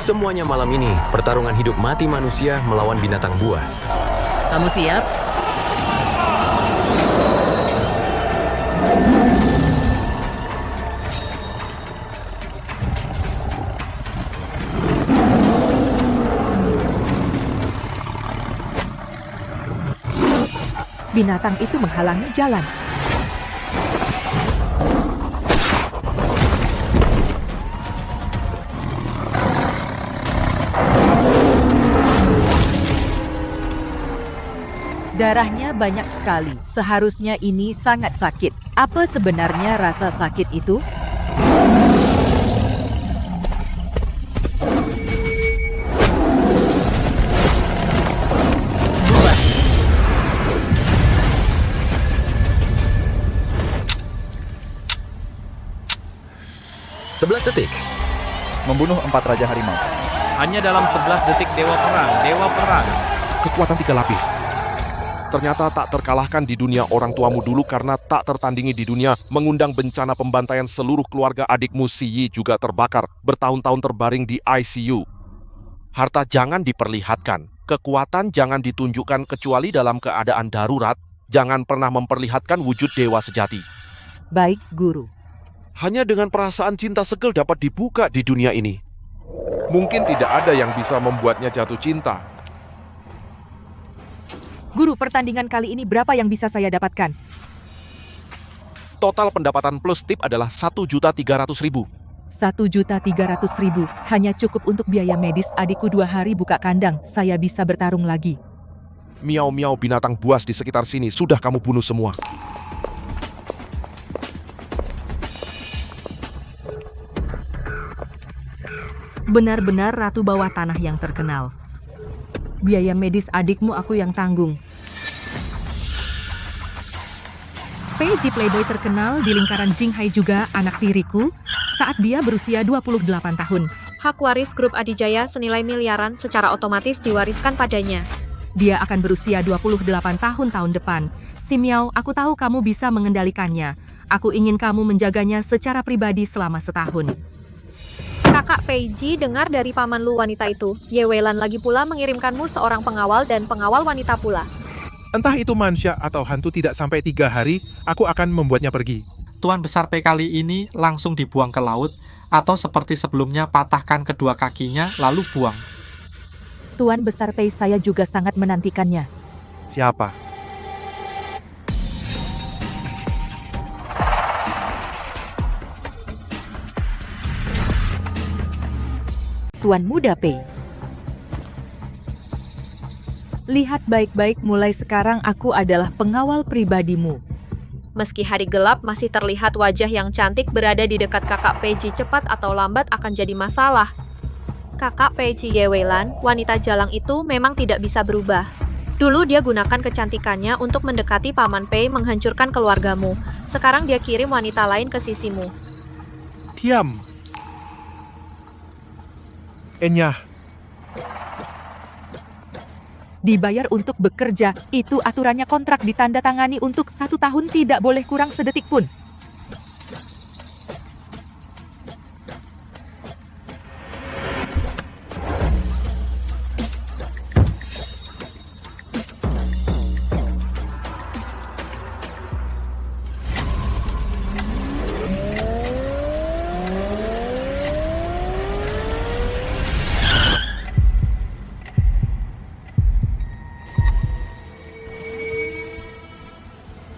Semuanya malam ini, pertarungan hidup mati manusia melawan binatang buas. Kamu siap? Binatang itu menghalangi jalan. Darahnya banyak sekali. Seharusnya ini sangat sakit. Apa sebenarnya rasa sakit itu? Sebelas detik. Membunuh 4 Raja Harimau. Hanya dalam 11 detik Dewa Perang. Kekuatan 3 lapis. Ternyata tak terkalahkan di dunia orang tuamu dulu karena tak tertandingi di dunia mengundang bencana pembantaian seluruh keluarga adikmu Si Yi juga terbakar, bertahun-tahun terbaring di ICU. Harta jangan diperlihatkan, kekuatan jangan ditunjukkan kecuali dalam keadaan darurat, jangan pernah memperlihatkan wujud dewa sejati. Baik, Guru. Hanya dengan perasaan cinta segel dapat dibuka di dunia ini. Mungkin tidak ada yang bisa membuatnya jatuh cinta. Guru, pertandingan kali ini berapa yang bisa saya dapatkan? Total pendapatan plus tip adalah 1.300.000. 1.300.000 hanya cukup untuk biaya medis adikku 2 hari buka kandang. Saya bisa bertarung lagi. Miau-miau binatang buas di sekitar sini sudah kamu bunuh semua. Benar-benar ratu bawah tanah yang terkenal. Biaya medis adikmu aku yang tanggung. Peiji playboy terkenal di lingkaran Jinghai juga anak tiriku saat dia berusia 28 tahun. Hak waris grup Adijaya senilai miliaran secara otomatis diwariskan padanya. Dia akan berusia 28 tahun depan. Si Miao, aku tahu kamu bisa mengendalikannya. Aku ingin kamu menjaganya secara pribadi selama setahun. Kakak Peiji dengar dari paman lu wanita itu. Ye Weilan lagi pula mengirimkanmu seorang pengawal dan pengawal wanita pula. Entah itu manusia atau hantu tidak sampai 3 hari, aku akan membuatnya pergi. Tuan Besar P kali ini langsung dibuang ke laut, atau seperti sebelumnya patahkan kedua kakinya lalu buang. Tuan Besar Pei saya juga sangat menantikannya. Siapa? Tuan Muda Pei. Lihat baik-baik, mulai sekarang aku adalah pengawal pribadimu. Meski hari gelap, masih terlihat wajah yang cantik berada di dekat kakak Peiji. Cepat atau lambat akan jadi masalah. Kakak Peiji Ye Weilan, wanita jalang itu memang tidak bisa berubah. Dulu dia gunakan kecantikannya untuk mendekati Paman Pei menghancurkan keluargamu. Sekarang dia kirim wanita lain ke sisimu. Diam. Enyah. Dibayar untuk bekerja, itu aturannya. Kontrak ditandatangani untuk 1 tahun, tidak boleh kurang sedetik pun.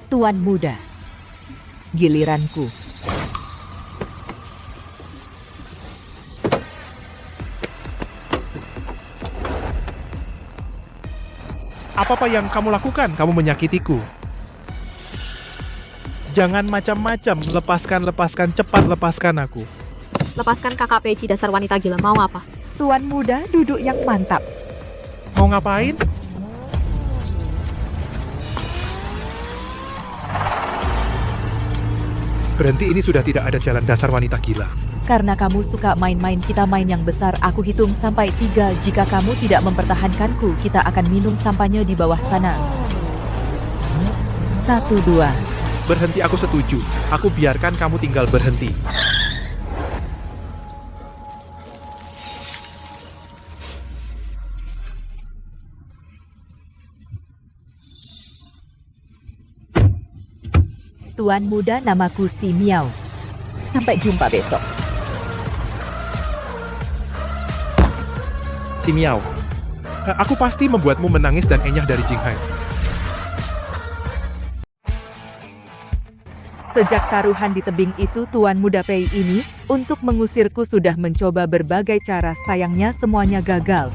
Tuan Muda, giliranku. Apa yang kamu lakukan? Kamu menyakitiku. Jangan macam-macam. Lepaskan, cepat lepaskan aku. Lepaskan kakak Peiji, dasar wanita gila. Mau apa? Tuan Muda duduk yang mantap. Mau ngapain? Berhenti, ini sudah tidak ada jalan, dasar wanita gila. Karena kamu suka main-main, kita main yang besar. Aku hitung sampai 3. Jika kamu tidak mempertahankanku, kita akan minum sampahnya di bawah sana. 1, 2. Berhenti, aku setuju. Aku biarkan kamu tinggal berhenti. Tuan muda, namaku Si Miao. Sampai jumpa besok. Si Miao, aku pasti membuatmu menangis dan enyah dari Jinghai. Sejak taruhan di tebing itu, Tuan muda Pei ini untuk mengusirku sudah mencoba berbagai cara, sayangnya semuanya gagal.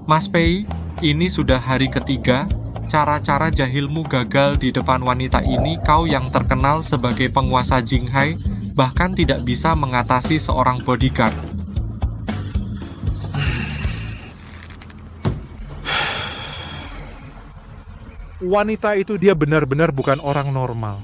Mas Pei, ini sudah hari ketiga. Cara-cara jahilmu gagal di depan wanita ini. Kau yang terkenal sebagai penguasa Jinghai, bahkan tidak bisa mengatasi seorang bodyguard. Wanita itu dia benar-benar bukan orang normal.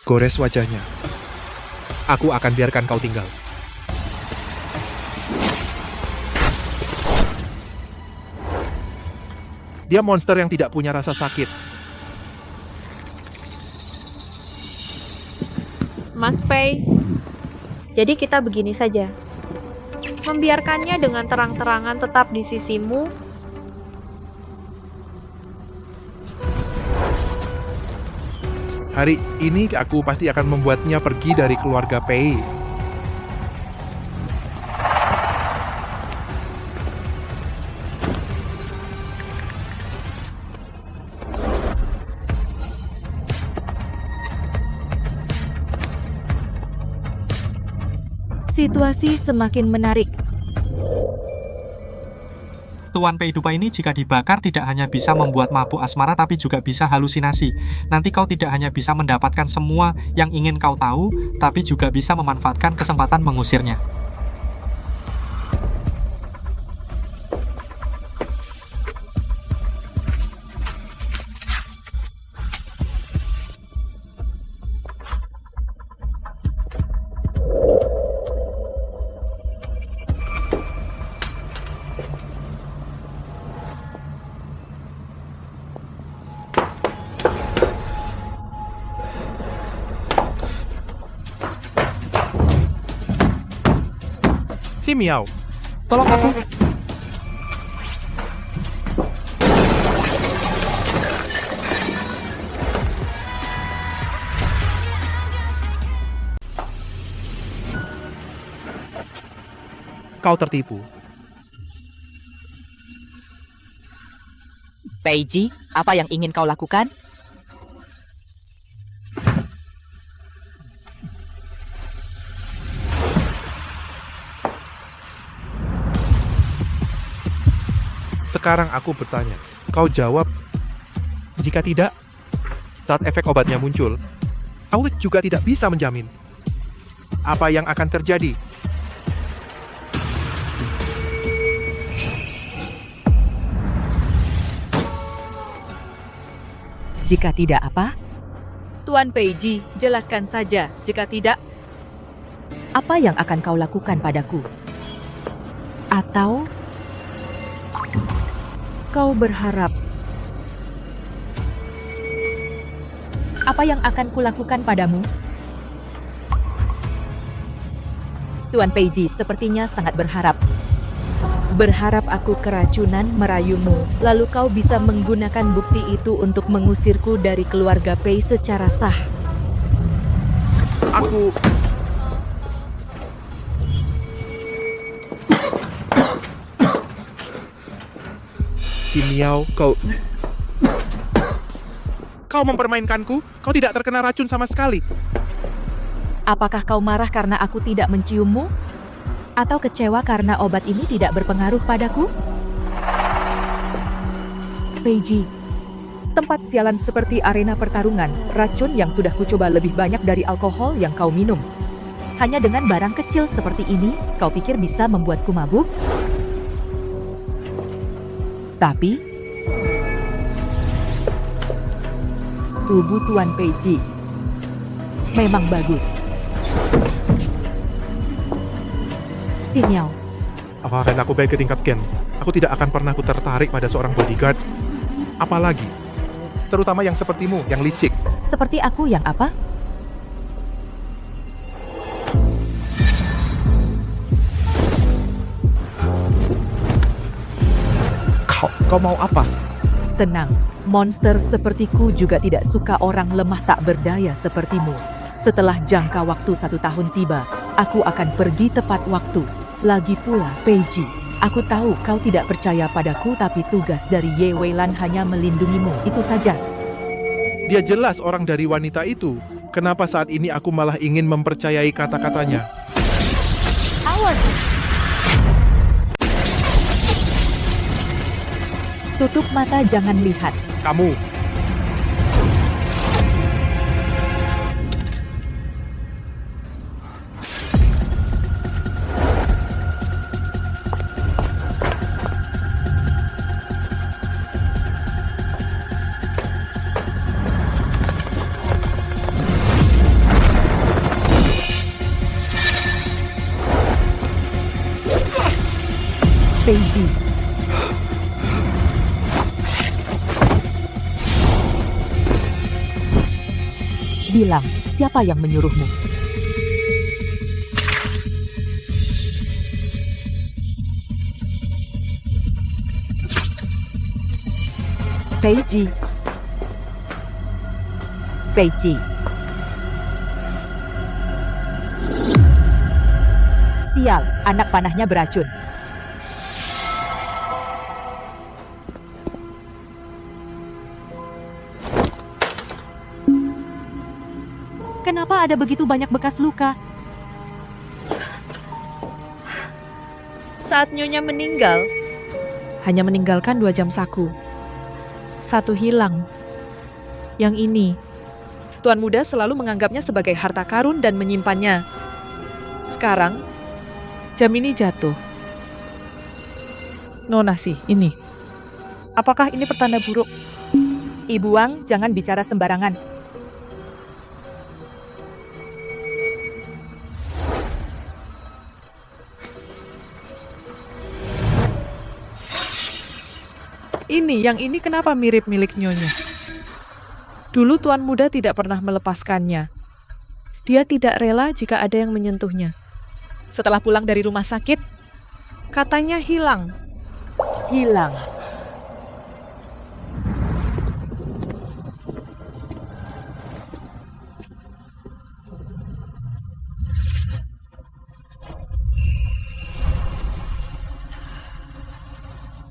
Gores wajahnya. Aku akan biarkan kau tinggal. Dia monster yang tidak punya rasa sakit. Mas Pei, jadi kita begini saja. Membiarkannya dengan terang-terangan tetap di sisimu. Hari ini aku pasti akan membuatnya pergi dari keluarga Pei. Situasi semakin menarik. Tuan Pei dupa ini jika dibakar tidak hanya bisa membuat mabuk asmara tapi juga bisa halusinasi. Nanti kau tidak hanya bisa mendapatkan semua yang ingin kau tahu, tapi juga bisa memanfaatkan kesempatan mengusirnya. Si Miao, Tolong aku. kau tertipu. Peiji, apa yang ingin kau lakukan? Sekarang aku bertanya, kau jawab. Jika tidak, saat efek obatnya muncul, kau juga tidak bisa menjamin apa yang akan terjadi. Jika tidak apa? Tuan Peiji, jelaskan saja. Jika tidak, apa yang akan kau lakukan padaku? Atau kau berharap apa yang akan kulakukan padamu? Tuan Peiji sepertinya sangat berharap. Berharap aku keracunan merayumu, lalu kau bisa menggunakan bukti itu untuk mengusirku dari keluarga Pei secara sah. Aku... Si Miao, Kau mempermainkanku? Kau tidak terkena racun sama sekali. Apakah kau marah karena aku tidak menciummu? Atau kecewa karena obat ini tidak berpengaruh padaku? Peiji, tempat sialan seperti arena pertarungan, racun yang sudah kucoba lebih banyak dari alkohol yang kau minum. Hanya dengan barang kecil seperti ini, kau pikir bisa membuatku mabuk? Tapi, tubuh Tuan Peiji memang bagus. Ximiao, Akan aku baik ke tingkat Ken. Aku tidak akan pernah tertarik pada seorang bodyguard. Apalagi, terutama yang sepertimu, yang licik. seperti aku yang apa? Kau mau apa? Tenang, monster sepertiku juga tidak suka orang lemah tak berdaya sepertimu. Setelah jangka waktu 1 tahun tiba, aku akan pergi tepat waktu. Lagi pula, Peiji, aku tahu kau tidak percaya padaku, tapi tugas dari Ye Weilan hanya melindungimu, itu saja. Dia jelas orang dari wanita itu. Kenapa saat ini aku malah ingin mempercayai kata-katanya? Awas! Tutup mata, jangan lihat. Kamu, Peiji. Bilang, siapa yang menyuruhmu? Peiji. Peiji. Sial, anak panahnya beracun. Kenapa ada begitu banyak bekas luka? Saat Nyonya meninggal, hanya meninggalkan 2 jam saku. 1 hilang. Yang ini, Tuan Muda selalu menganggapnya sebagai harta karun dan menyimpannya. Sekarang, jam ini jatuh. Nona sih, ini. Apakah ini pertanda buruk? Ibu Wang, jangan bicara sembarangan. Yang ini kenapa mirip milik Nyonya? Dulu Tuan Muda tidak pernah melepaskannya. Dia tidak rela jika ada yang menyentuhnya. Setelah pulang dari rumah sakit, katanya hilang. Hilang.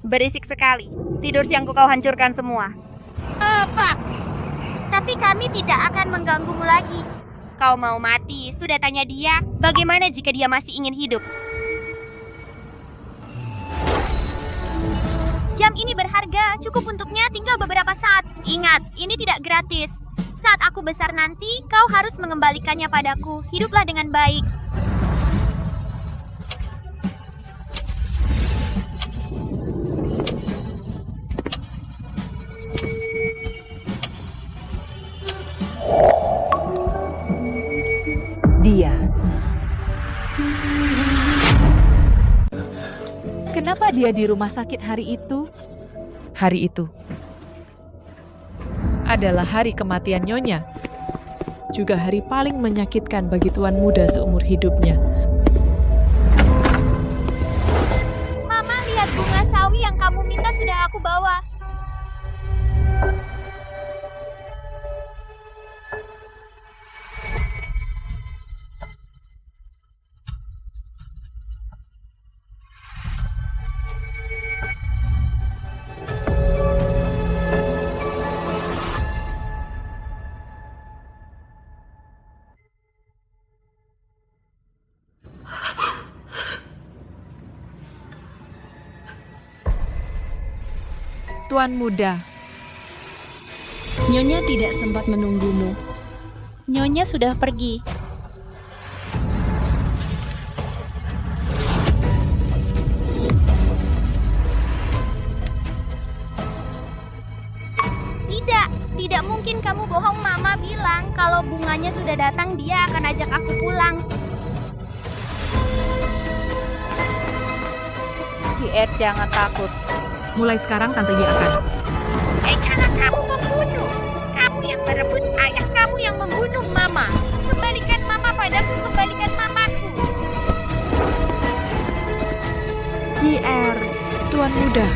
Berisik sekali. Tidur siangku kau hancurkan semua. Apa? Tapi kami tidak akan mengganggumu lagi. Kau mau mati? Sudah tanya dia. Bagaimana jika dia masih ingin hidup? Jam ini berharga. Cukup untuknya tinggal beberapa saat. Ingat, ini tidak gratis. Saat aku besar nanti, kau harus mengembalikannya padaku. Hiduplah dengan baik. Dia. Kenapa dia di rumah sakit hari itu? Hari itu adalah hari kematian Nyonya. Juga hari paling menyakitkan bagi Tuan Muda seumur hidupnya. Mama, lihat bunga sawi yang kamu minta sudah aku bawa. Tuan Muda, Nyonya tidak sempat menunggumu. Nyonya sudah pergi. Tidak mungkin Mungkin kamu bohong. Mama bilang kalau bunganya sudah datang dia akan ajak aku pulang. JR, jangan takut. Mulai sekarang Tante Yi akan. Karena kamu membunuh. Kamu yang merebut ayah, kamu yang membunuh Mama. Kembalikan Mama padaku, kembalikan mamaku. JR, Tuan Muda.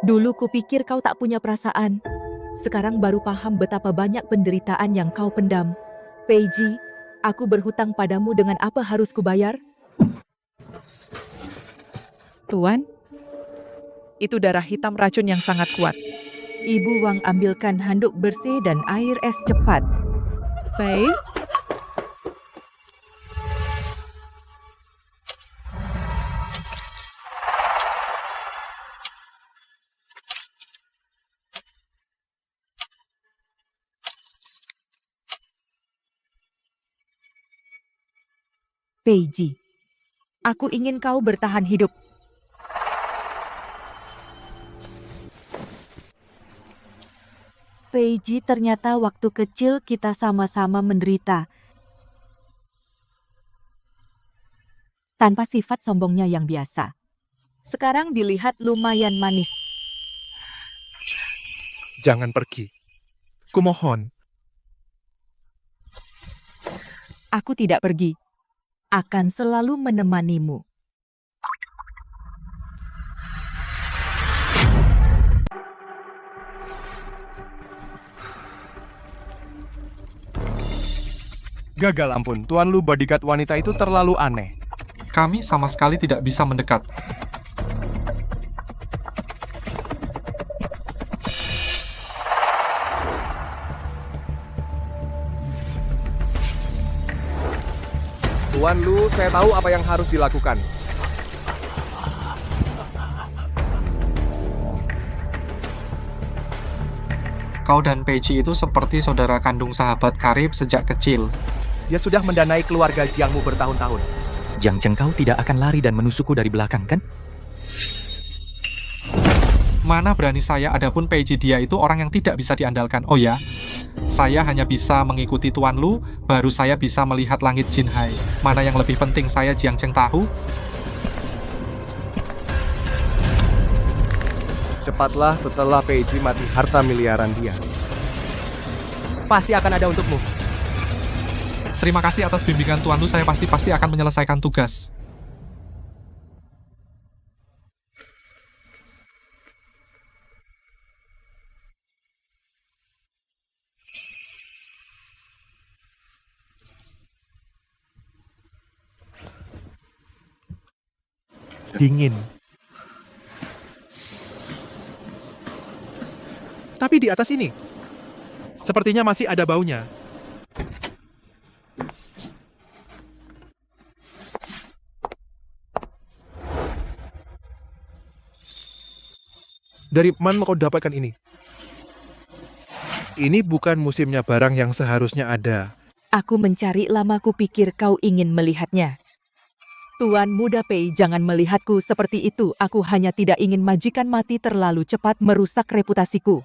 Dulu kupikir kau tak punya perasaan. Sekarang baru paham betapa banyak penderitaan yang kau pendam. Peiji, aku berhutang padamu, dengan apa harus kubayar? Tuan, itu darah hitam racun yang sangat kuat. Ibu Wang, ambilkan handuk bersih dan air es cepat. Baik. Peiji, aku ingin kau bertahan hidup. Peiji, ternyata waktu kecil kita sama-sama menderita. Tanpa sifat sombongnya yang biasa. Sekarang dilihat lumayan manis. Jangan pergi. Kumohon. Aku tidak pergi. Akan selalu menemanimu. Gagal, ampun. Tuan Lu, bodyguard wanita itu terlalu aneh. Kami sama sekali tidak bisa mendekat. Tuan Lu, saya tahu apa yang harus dilakukan. Kau dan Peiji itu seperti saudara kandung sahabat karib sejak kecil. Dia sudah mendanai keluarga Jiangmu bertahun-tahun. Jiang Chengkau tidak akan lari dan menusukku dari belakang, kan? Mana berani saya, adapun Peiji dia itu orang yang tidak bisa diandalkan. Oh ya, saya hanya bisa mengikuti Tuan Lu, baru saya bisa melihat langit Jinhai. Mana yang lebih penting, saya Jiang Cheng tahu? Cepatlah, setelah Peiji mati, harta miliaran dia pasti akan ada untukmu. Terima kasih atas bimbingan Tuan Lu, saya pasti akan menyelesaikan tugas. Dingin. Tapi di atas ini, sepertinya masih ada baunya. Dari mana kau dapatkan ini? Ini bukan musimnya barang yang seharusnya ada. Aku mencari lama, kupikir kau ingin melihatnya. Tuan Muda Pei, jangan melihatku seperti itu. Aku hanya tidak ingin majikan mati terlalu cepat merusak reputasiku.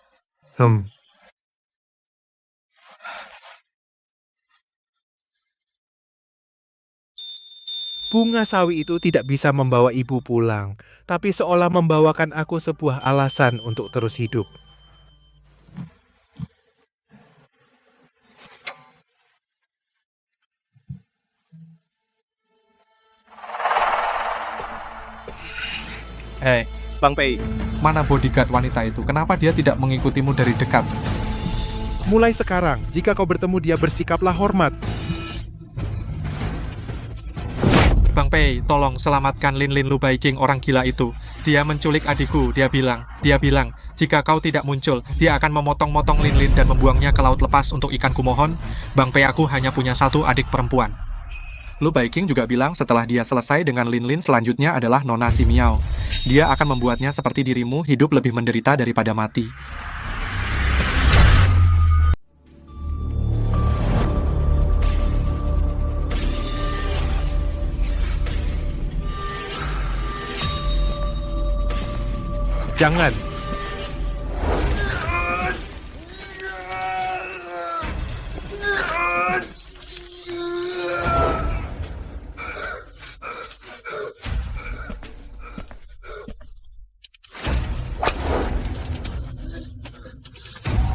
Bunga sawi itu tidak bisa membawa ibu pulang, tapi seolah membawakan aku sebuah alasan untuk terus hidup. Hei, Bang Pei, mana bodyguard wanita itu? Kenapa dia tidak mengikutimu dari dekat? Mulai sekarang, jika kau bertemu dia, bersikaplah hormat. Bang Pei, tolong selamatkan Lin Lin Lu Baiking, orang gila itu. Dia menculik adikku, dia bilang, jika kau tidak muncul, dia akan memotong-motong Lin Lin dan membuangnya ke laut lepas untuk ikan. Kumohon, Bang Pei, aku hanya punya satu adik perempuan. Lu Baiking juga bilang setelah dia selesai dengan Lin Lin, selanjutnya adalah Nona Si Miao. Dia akan membuatnya seperti dirimu, hidup lebih menderita daripada mati. Jangan.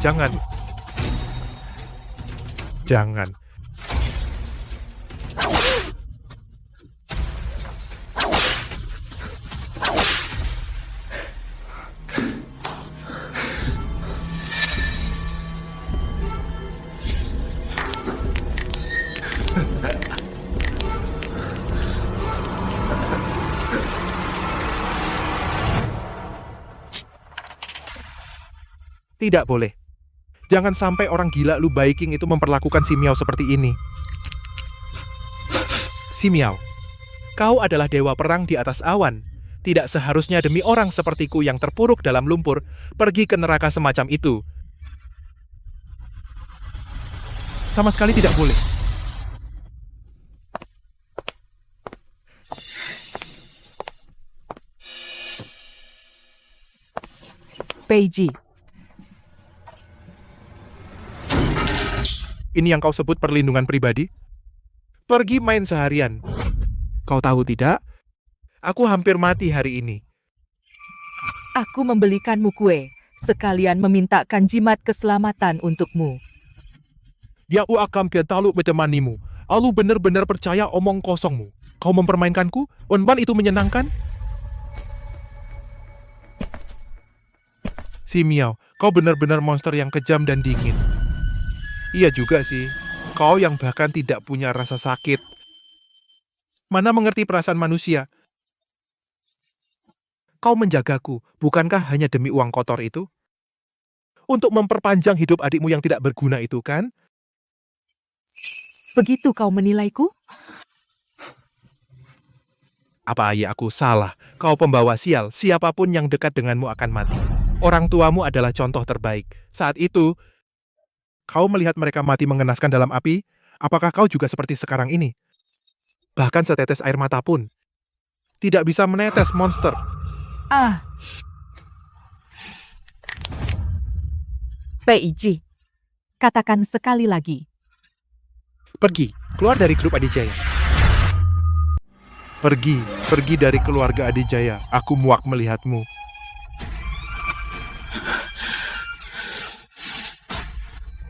Jangan. Jangan. Tidak boleh. Jangan sampai orang gila Lu Baiking itu memperlakukan si Miao seperti ini. Si Miao, kau adalah dewa perang di atas awan. Tidak seharusnya demi orang sepertiku yang terpuruk dalam lumpur, pergi ke neraka semacam itu. Sama sekali tidak boleh. Peiji, Ini yang kau sebut perlindungan pribadi? Pergi main seharian. Kau tahu tidak? Aku hampir mati hari ini. aku membelikanmu kue, sekalian memintakan jimat keselamatan untukmu. Dia akan piantalu menemanimu. Aku benar-benar percaya omong kosongmu. Kau mempermainkanku? Unban itu menyenangkan? Si Miao, kau benar-benar monster yang kejam dan dingin. Iya juga sih, kau yang bahkan tidak punya rasa sakit. Mana mengerti perasaan manusia? Kau menjagaku, bukankah hanya demi uang kotor itu? Untuk memperpanjang hidup adikmu yang tidak berguna itu, kan? Begitu kau menilaiku? Apa ayah aku salah? Kau pembawa sial, siapapun yang dekat denganmu akan mati. Orang tuamu adalah contoh terbaik. Saat itu, kau melihat mereka mati mengenaskan dalam api, apakah kau juga seperti sekarang ini? Bahkan setetes air mata pun tidak bisa menetes, monster. Peiji, katakan sekali lagi. Pergi, keluar dari grup Adijaya. Pergi dari keluarga Adijaya. Aku muak melihatmu.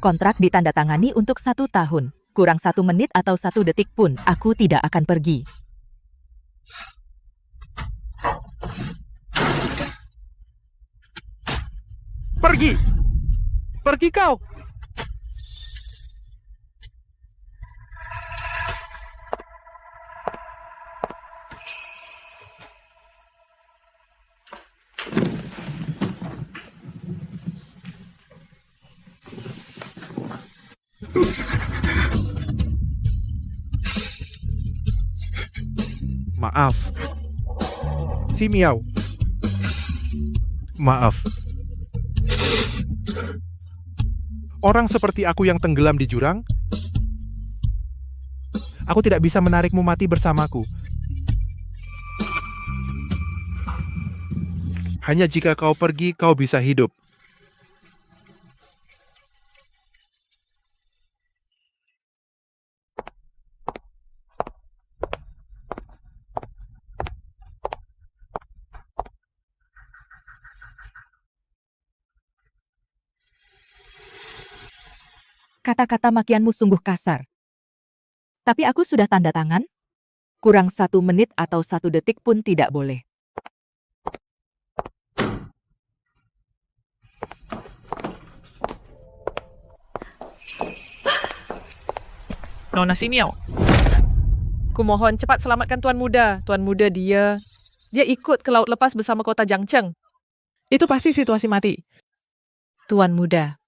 Kontrak ditandatangani untuk 1 tahun. Kurang 1 menit atau 1 detik pun, aku tidak akan pergi. Pergi! Pergi kau! Maaf. Si Miao. Maaf. Orang seperti aku yang tenggelam di jurang, aku tidak bisa menarikmu mati bersamaku. Hanya jika kau pergi, kau bisa hidup. Kata-kata makianmu sungguh kasar. Tapi aku sudah tanda tangan. Kurang 1 menit atau 1 detik pun tidak boleh. Nona Simiao. Kumohon cepat selamatkan Tuan Muda. Tuan Muda dia ikut ke laut lepas bersama kota Jiangcheng. Itu pasti situasi mati. Tuan Muda.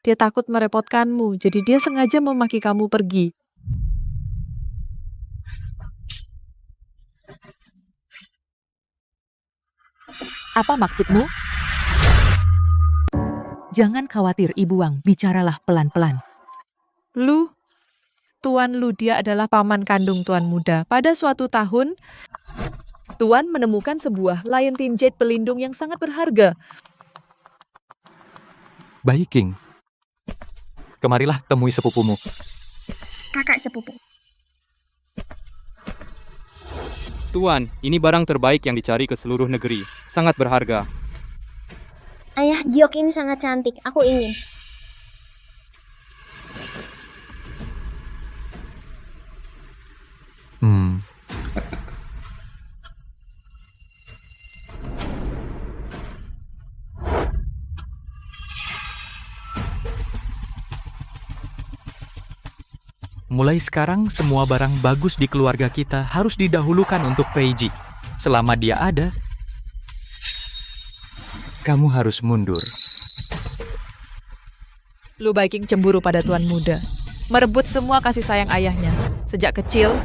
Dia takut merepotkanmu, jadi dia sengaja memaki kamu pergi. Apa maksudmu? Jangan khawatir, Ibu Wang, bicaralah pelan-pelan. Tuan Lu dia adalah paman kandung Tuan Muda. Pada suatu tahun, Tuan menemukan sebuah Lion Tin Jade pelindung yang sangat berharga. Baik, King. Kemarilah temui sepupumu. Kakak sepupu. Tuan, ini barang terbaik yang dicari ke seluruh negeri. Sangat berharga. Ayah, giok ini sangat cantik. Aku ingin. Mulai sekarang, semua barang bagus di keluarga kita harus didahulukan untuk Peiji. Selama dia ada, kamu harus mundur. Lu Baiking cemburu pada tuan muda, merebut semua kasih sayang ayahnya. Sejak kecil,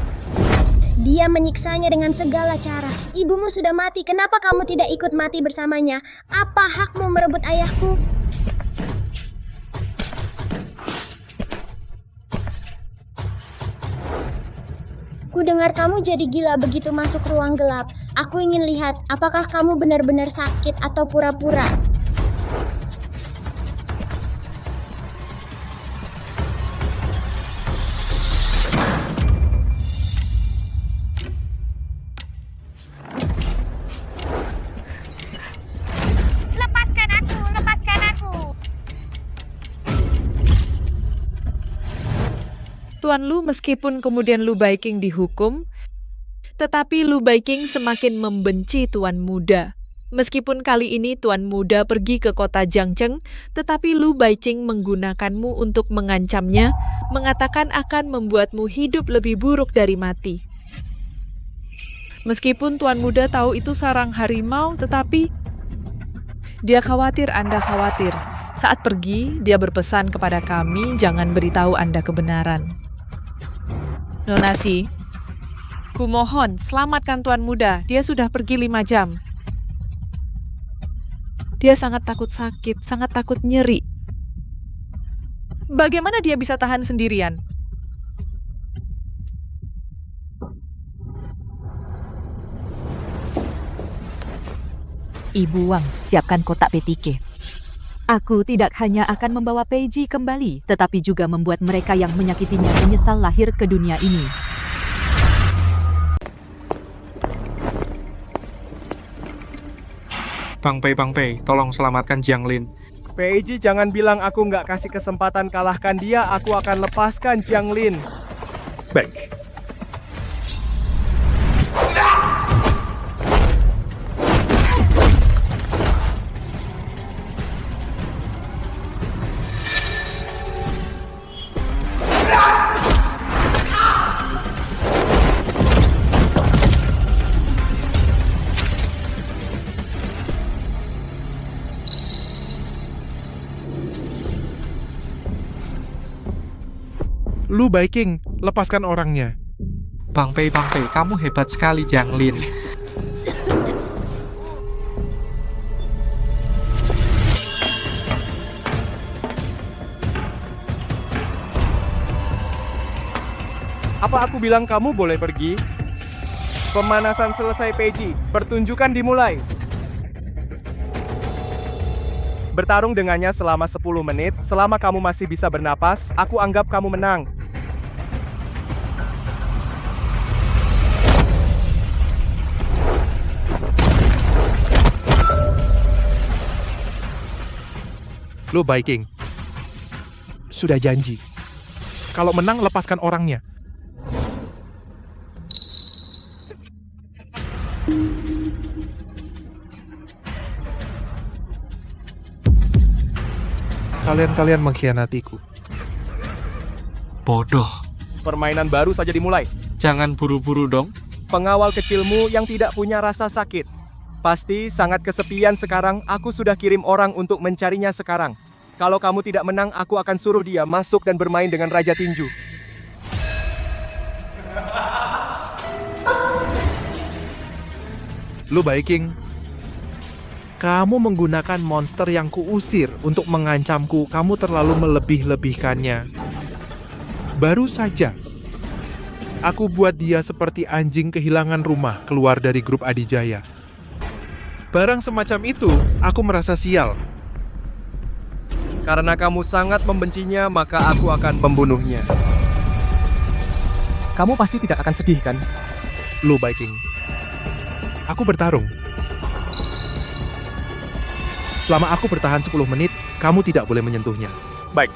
Dia menyiksanya dengan segala cara. Ibumu sudah mati, kenapa kamu tidak ikut mati bersamanya? Apa hakmu merebut ayahku? Ku dengar kamu jadi gila begitu masuk ruang gelap. Aku ingin lihat, apakah kamu benar-benar sakit atau pura-pura? Lepaskan aku, lepaskan aku. Tuan Lu meskipun kemudian Lu Baiking dihukum, tetapi Lu Baiking semakin membenci Tuan Muda. Meskipun kali ini Tuan Muda pergi ke kota Jiangcheng, tetapi Lu Baiking menggunakanmu untuk mengancamnya, mengatakan akan membuatmu hidup lebih buruk dari mati. Meskipun Tuan Muda tahu itu sarang harimau, tetapi dia khawatir Anda khawatir. Saat pergi, dia berpesan kepada kami jangan beritahu Anda kebenaran. Nonasi, kumohon selamatkan Tuan Muda, dia sudah pergi 5 jam. Dia sangat takut sakit, sangat takut nyeri. Bagaimana dia bisa tahan sendirian? Ibu Wang, siapkan kotak PTK. Aku tidak hanya akan membawa Peiji kembali, tetapi juga membuat mereka yang menyakitinya menyesal lahir ke dunia ini. Bang Pei, tolong selamatkan Jiang Lin. Peiji jangan bilang aku nggak kasih kesempatan kalahkan dia, aku akan lepaskan Jiang Lin. Baik. Lu Baiking, lepaskan orangnya. Bang Pei, kamu hebat sekali Jiang Lin. Apa aku bilang kamu boleh pergi? Pemanasan selesai Peiji, pertunjukan dimulai. Bertarung dengannya selama 10 menit, selama kamu masih bisa bernapas, aku anggap kamu menang. Lu Baiking, sudah janji. Kalau menang, lepaskan orangnya. Kalian mengkhianatiku. Bodoh. Permainan baru saja dimulai. Jangan buru-buru dong. Pengawal kecilmu yang tidak punya rasa sakit. Pasti sangat kesepian sekarang, aku sudah kirim orang untuk mencarinya sekarang. Kalau kamu tidak menang, aku akan suruh dia masuk dan bermain dengan Raja Tinju. Lu Baiking, kamu menggunakan monster yang kuusir untuk mengancamku. Kamu terlalu melebih-lebihkannya. Baru saja, Aku buat dia seperti anjing kehilangan rumah keluar dari grup Adijaya. Barang semacam itu, aku merasa sial. Karena kamu sangat membencinya, maka aku akan membunuhnya. Kamu pasti tidak akan sedih, kan? Lu Viking. Aku bertarung. Selama aku bertahan 10 menit, kamu tidak boleh menyentuhnya. Baik.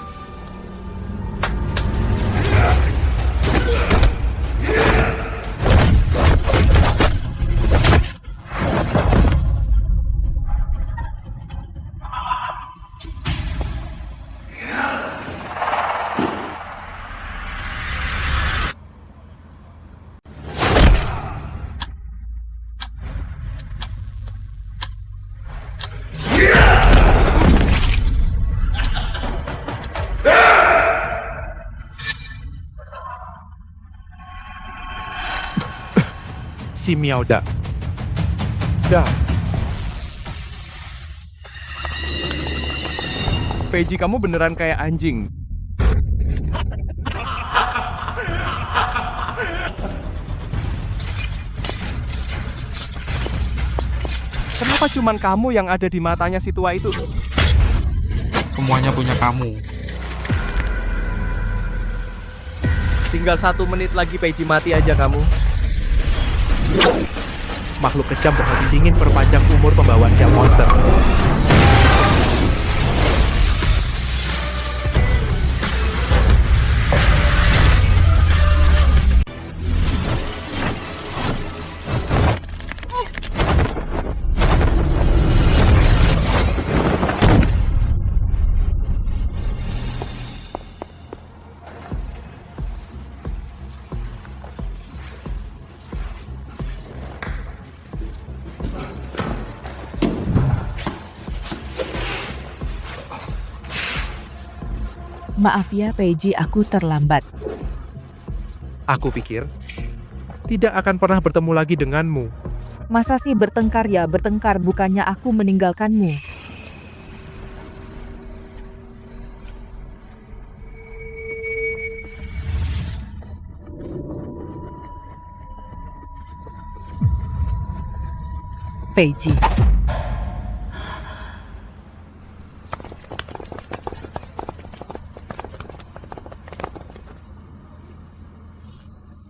Si Miao Da. Peiji, kamu beneran kayak anjing. Kenapa cuman kamu yang ada di matanya si tua itu? Semuanya punya kamu. Tinggal 1 menit lagi Peiji mati aja kamu. Makhluk kejam berhati dingin perpanjang umur pembawa sial monster. Maaf ya, Peiji, aku terlambat. Aku pikir tidak akan pernah bertemu lagi denganmu. Masa sih bertengkar ya bertengkar, bukannya aku meninggalkanmu. Peiji.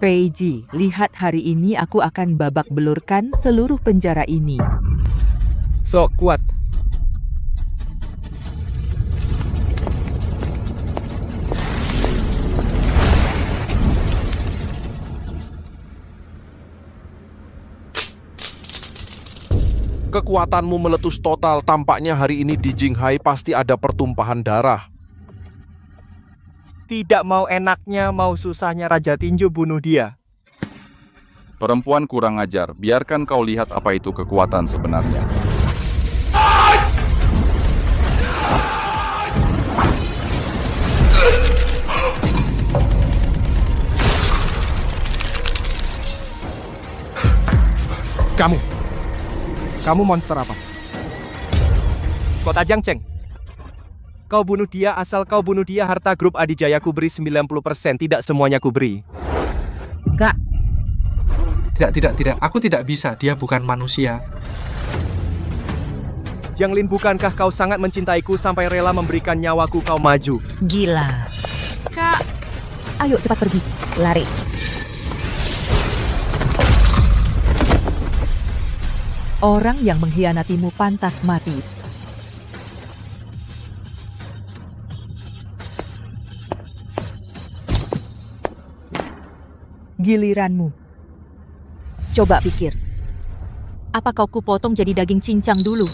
Peiji, lihat hari ini aku akan babak belurkan seluruh penjara ini. Sok kuat. Kekuatanmu meletus total, tampaknya hari ini di Jinghai pasti ada pertumpahan darah. Tidak mau enaknya, mau susahnya Raja Tinju bunuh dia. Perempuan kurang ajar, biarkan kau lihat apa itu kekuatan sebenarnya. Kamu monster apa? Kota Jiangcheng. Kau bunuh dia, asal kau bunuh dia, harta grup Adijaya ku beri 90%, tidak semuanya ku beri. Enggak. Tidak. Aku tidak bisa, dia bukan manusia. Jianglin, bukankah kau sangat mencintaiku sampai rela memberikan nyawaku kau maju? Gila. Kak, Ayo cepat pergi. Lari. Orang yang mengkhianatimu pantas mati. Giliranmu. Coba pikir. Apa kau kupotong jadi daging cincang dulu?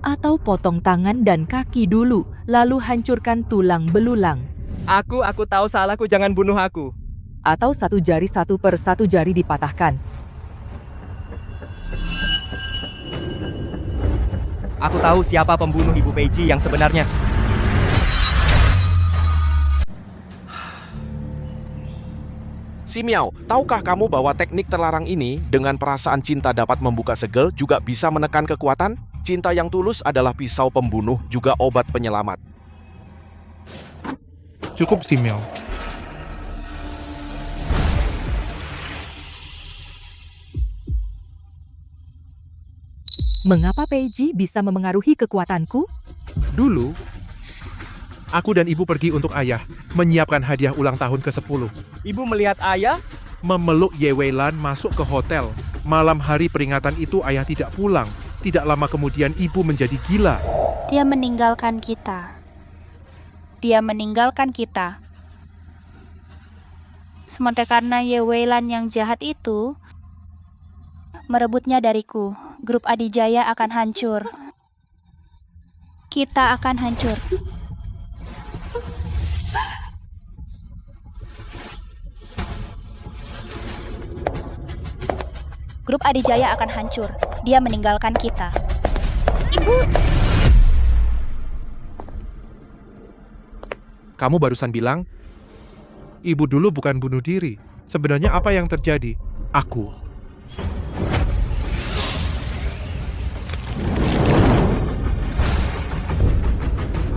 Atau potong tangan dan kaki dulu, lalu hancurkan tulang belulang? Aku tahu salahku, jangan bunuh aku. Atau satu jari satu per satu jari dipatahkan? Aku tahu siapa pembunuh Ibu Peiji yang sebenarnya. Si Miao, tahukah kamu bahwa teknik terlarang ini dengan perasaan cinta dapat membuka segel juga bisa menekan kekuatan? Cinta yang tulus adalah pisau pembunuh juga obat penyelamat. Cukup, Si Miao. Mengapa Peiji bisa memengaruhi kekuatanku? Dulu, aku dan ibu pergi untuk ayah, menyiapkan hadiah ulang tahun ke-10. Ibu melihat ayah? Memeluk Ye Weilan masuk ke hotel. Malam hari peringatan itu ayah tidak pulang. Tidak lama kemudian ibu menjadi gila. Dia meninggalkan kita. Dia meninggalkan kita. Semata karena Ye Weilan yang jahat itu merebutnya dariku, grup Adijaya akan hancur. Kita akan hancur. Grup Adijaya akan hancur. Dia meninggalkan kita. Ibu! Kamu barusan bilang, ibu dulu bukan bunuh diri. Sebenarnya apa yang terjadi? Aku.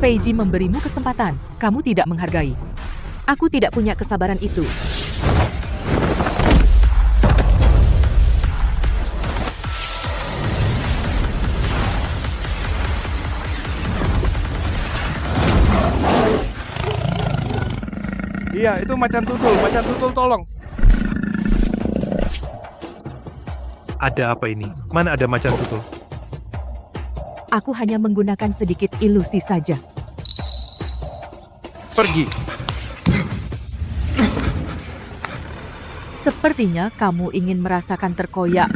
Peiji memberimu kesempatan. Kamu tidak menghargai. Aku tidak punya kesabaran itu. Iya, itu macan tutul tolong. Ada apa ini? Mana ada macan tutul? Aku hanya menggunakan sedikit ilusi saja. Pergi. Sepertinya kamu ingin merasakan terkoyak.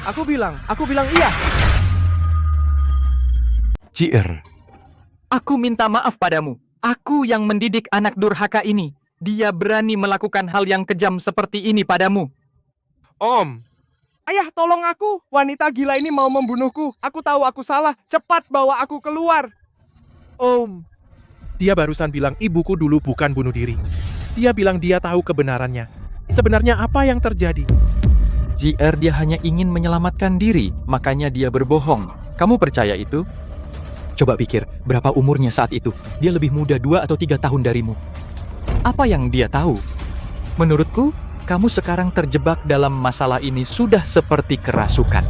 Aku bilang iya. JR, aku minta maaf padamu. Aku yang mendidik anak durhaka ini. Dia berani melakukan hal yang kejam seperti ini padamu. Om. Ayah, tolong aku. Wanita gila ini mau membunuhku. Aku tahu aku salah. Cepat bawa aku keluar. Om. Dia barusan bilang ibuku dulu bukan bunuh diri. Dia bilang dia tahu kebenarannya. Sebenarnya apa yang terjadi? JR, dia hanya ingin menyelamatkan diri, makanya dia berbohong. Kamu percaya itu? Coba pikir, berapa umurnya saat itu? Dia lebih muda 2 atau 3 tahun darimu. Apa yang dia tahu? Menurutku, kamu sekarang terjebak dalam masalah ini sudah seperti kerasukan.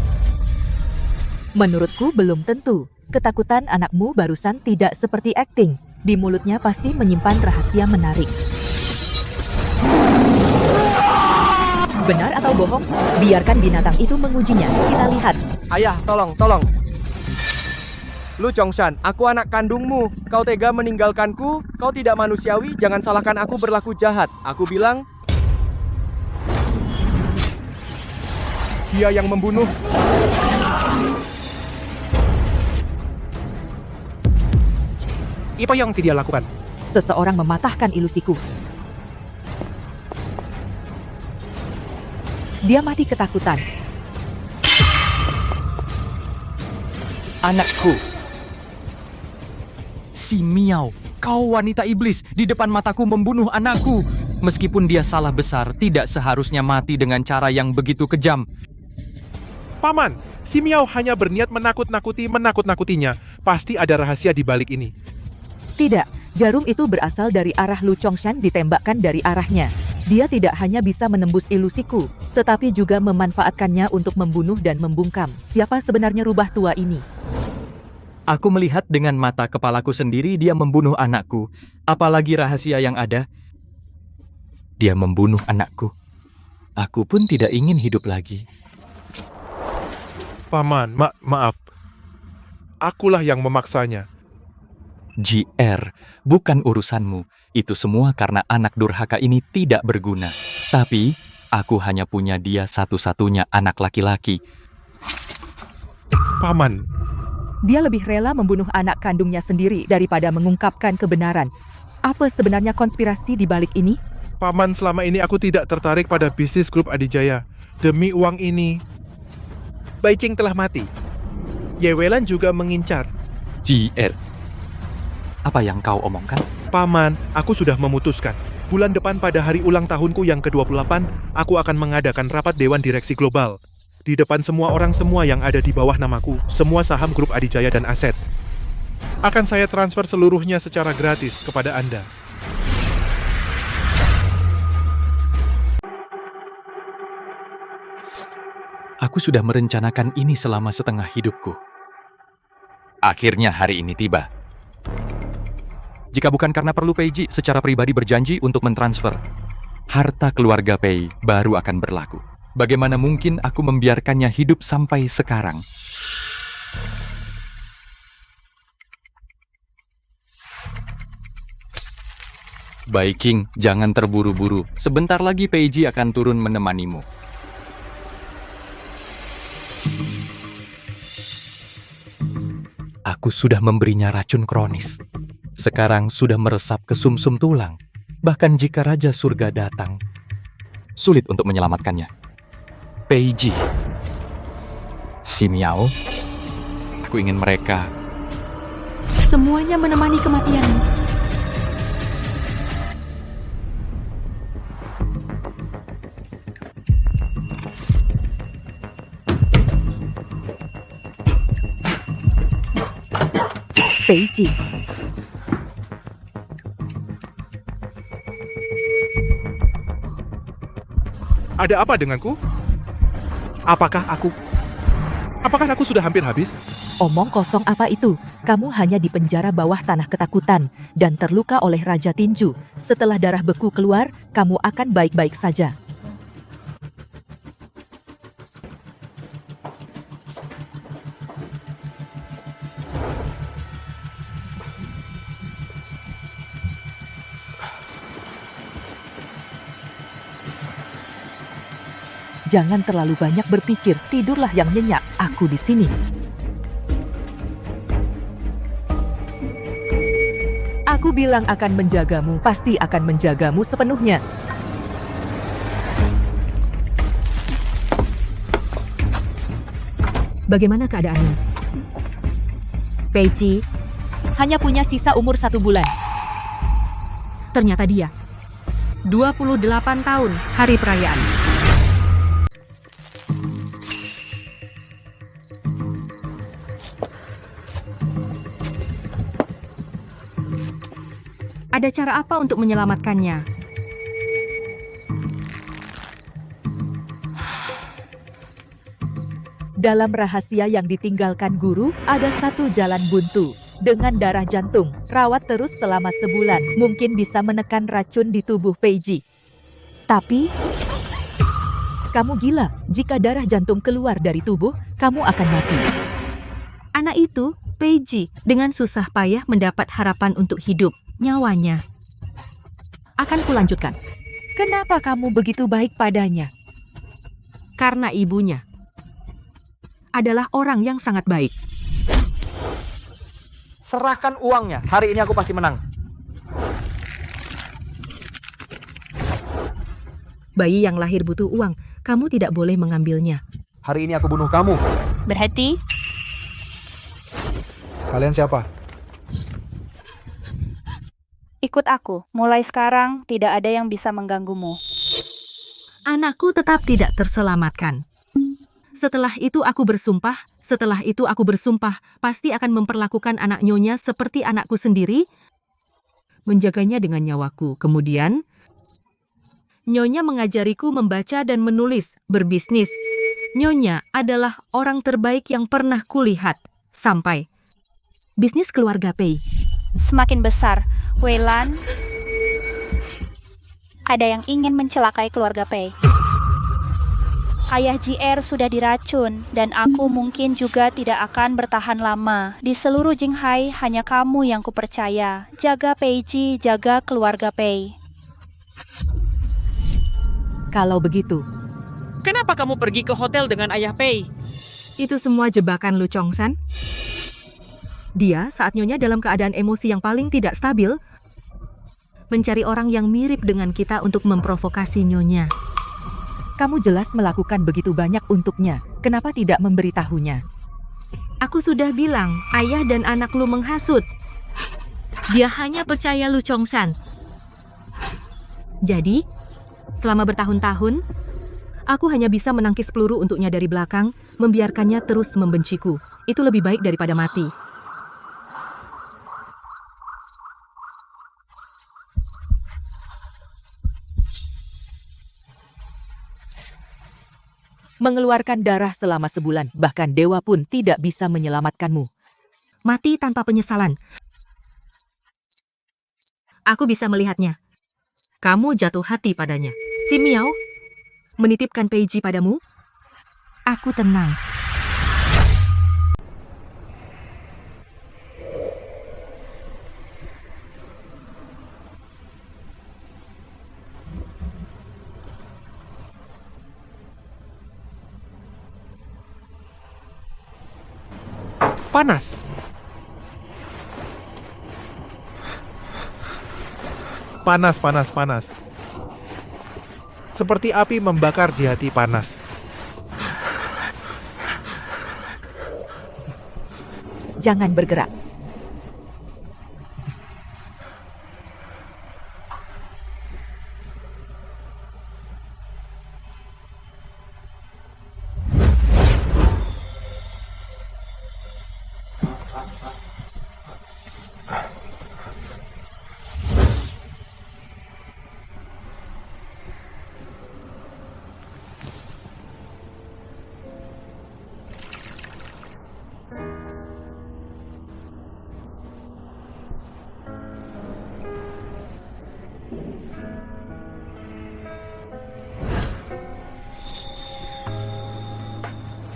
Menurutku belum tentu. Ketakutan anakmu barusan tidak seperti akting. Di mulutnya pasti menyimpan rahasia menarik. Benar atau bohong? Biarkan binatang itu mengujinya. Kita lihat. Ayah, tolong. Lu Chongshan, aku anak kandungmu. Kau tega meninggalkanku? Kau tidak manusiawi, jangan salahkan aku berlaku jahat. Aku bilang, dia yang membunuh. Apa yang dia lakukan? Seseorang mematahkan ilusiku. Dia mati ketakutan. Anakku. Si Miao, kau wanita iblis, di depan mataku membunuh anakku. Meskipun dia salah besar, tidak seharusnya mati dengan cara yang begitu kejam. Paman, si Miao hanya berniat menakut-nakutinya. Pasti ada rahasia di balik ini. Tidak, jarum itu berasal dari arah Lu Chongshan ditembakkan dari arahnya. Dia tidak hanya bisa menembus ilusiku, tetapi juga memanfaatkannya untuk membunuh dan membungkam. Siapa sebenarnya rubah tua ini? Aku melihat dengan mata kepalaku sendiri dia membunuh anakku. Apalagi rahasia yang ada. Dia membunuh anakku. Aku pun tidak ingin hidup lagi. Paman, maaf. Akulah yang memaksanya. JR, bukan urusanmu. Itu semua karena anak durhaka ini tidak berguna. Tapi, aku hanya punya dia satu-satunya anak laki-laki. Paman. Dia lebih rela membunuh anak kandungnya sendiri daripada mengungkapkan kebenaran. Apa sebenarnya konspirasi di balik ini? Paman, selama ini aku tidak tertarik pada bisnis grup Adijaya. Demi uang ini, Bai Qing telah mati. Ye Weilan juga mengincar. JR, apa yang kau omongkan? Paman, aku sudah memutuskan. Bulan depan pada hari ulang tahunku yang ke-28, aku akan mengadakan rapat Dewan Direksi Global. Di depan semua orang semua yang ada di bawah namaku, semua saham grup Adijaya dan aset. Akan saya transfer seluruhnya secara gratis kepada Anda. Aku sudah merencanakan ini selama setengah hidupku. Akhirnya hari ini tiba. Jika bukan karena perlu Peiji secara pribadi berjanji untuk mentransfer, Harta keluarga Pei baru akan berlaku. Bagaimana mungkin aku membiarkannya hidup sampai sekarang? Baik King, jangan terburu-buru. Sebentar lagi Peiji akan turun menemanimu. Aku sudah memberinya racun kronis. Sekarang sudah meresap ke sumsum tulang. Bahkan jika Raja Surga datang, sulit untuk menyelamatkannya. Peiji, Simiao, aku ingin mereka Semuanya menemani kematianmu. Peiji, ada apa denganku? Apakah aku sudah hampir habis? omong kosong apa itu? Kamu hanya di penjara bawah tanah ketakutan dan terluka oleh Raja Tinju. Setelah darah beku keluar, kamu akan baik-baik saja. Jangan terlalu banyak berpikir, tidurlah yang nyenyak. Aku di sini. Aku bilang akan menjagamu, pasti akan menjagamu sepenuhnya. Bagaimana keadaanmu? Peiji hanya punya sisa umur 1 bulan. Ternyata dia 28 tahun hari perayaan. Ada cara apa untuk menyelamatkannya? Dalam rahasia yang ditinggalkan guru, ada satu jalan buntu. Dengan darah jantung, rawat terus selama sebulan. Mungkin bisa menekan racun di tubuh Peiji. Tapi, kamu gila. Jika darah jantung keluar dari tubuh, kamu akan mati. Anak itu, Peiji, dengan susah payah mendapat harapan untuk hidup. Nyawanya. Akan kulanjutkan. Kenapa kamu begitu baik padanya? Karena ibunya adalah orang yang sangat baik. Serahkan uangnya. Hari ini aku pasti menang. Bayi yang lahir butuh uang. Kamu tidak boleh mengambilnya. Hari ini aku bunuh kamu. Berhenti. Kalian siapa? Ikut aku. Mulai sekarang tidak ada yang bisa mengganggumu. Anakku tetap tidak terselamatkan. Setelah itu aku bersumpah, pasti akan memperlakukan anak nyonya seperti anakku sendiri, menjaganya dengan nyawaku. Kemudian, nyonya mengajariku membaca dan menulis, berbisnis. Nyonya adalah orang terbaik yang pernah kulihat. Sampai bisnis keluarga Pei Semakin besar, Weilan, ada yang ingin mencelakai keluarga Pei. Ayah JR sudah diracun, dan aku mungkin juga tidak akan bertahan lama. Di seluruh Jinghai, hanya kamu yang kupercaya. Jaga Peiji, jaga keluarga Pei. Kalau begitu, Kenapa kamu pergi ke hotel dengan ayah Pei? Itu semua jebakan Lu Chongsan. Dia saat nyonya dalam keadaan emosi yang paling tidak stabil, mencari orang yang mirip dengan kita untuk memprovokasi nyonya. kamu jelas melakukan begitu banyak untuknya. Kenapa tidak memberitahunya? Aku sudah bilang, ayah dan anak Lu menghasut. Dia hanya percaya Lu Chongsan. Jadi, selama bertahun-tahun, aku hanya bisa menangkis peluru untuknya dari belakang, membiarkannya terus membenciku. Itu lebih baik daripada mati. mengeluarkan darah selama sebulan. Bahkan dewa pun tidak bisa menyelamatkanmu. Mati tanpa penyesalan. Aku bisa melihatnya. Kamu jatuh hati padanya. Si Miao menitipkan Peiji padamu. Aku tenang. Panas. Panas, panas, panas. Seperti api membakar di hati panas. Jangan bergerak.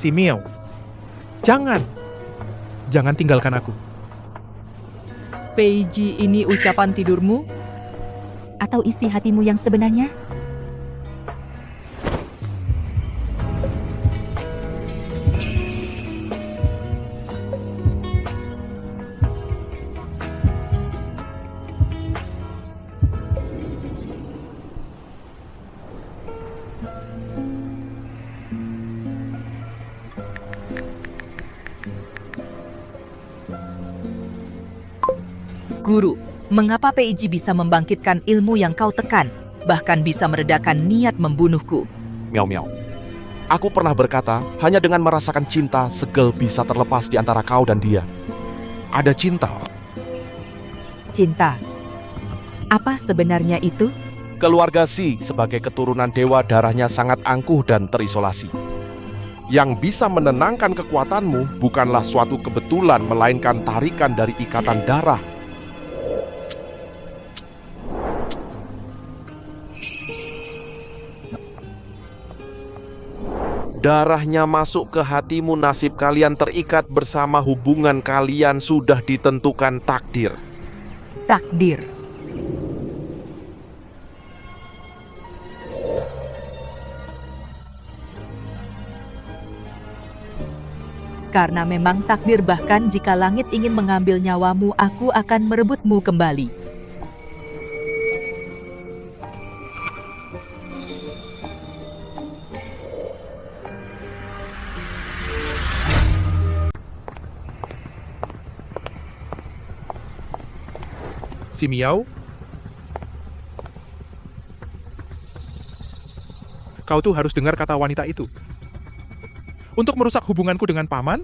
Si Miao, jangan tinggalkan aku. Peiji, ini ucapan tidurmu? Atau isi hatimu yang sebenarnya? Guru, mengapa Peiji bisa membangkitkan ilmu yang kau tekan, bahkan bisa meredakan niat membunuhku? Miao Miao, aku pernah berkata, hanya dengan merasakan cinta, segel bisa terlepas di antara kau dan dia. Ada cinta. Cinta? Apa sebenarnya itu? Keluarga Si sebagai keturunan dewa darahnya sangat angkuh dan terisolasi. Yang bisa menenangkan kekuatanmu bukanlah suatu kebetulan, melainkan tarikan dari ikatan darah. Darahnya masuk ke hatimu, nasib kalian terikat bersama, hubungan kalian sudah ditentukan takdir. Takdir. Karena memang takdir, bahkan jika langit ingin mengambil nyawamu, aku akan merebutmu kembali. Si Miao, kau tuh harus dengar kata wanita itu. Untuk merusak hubunganku dengan paman?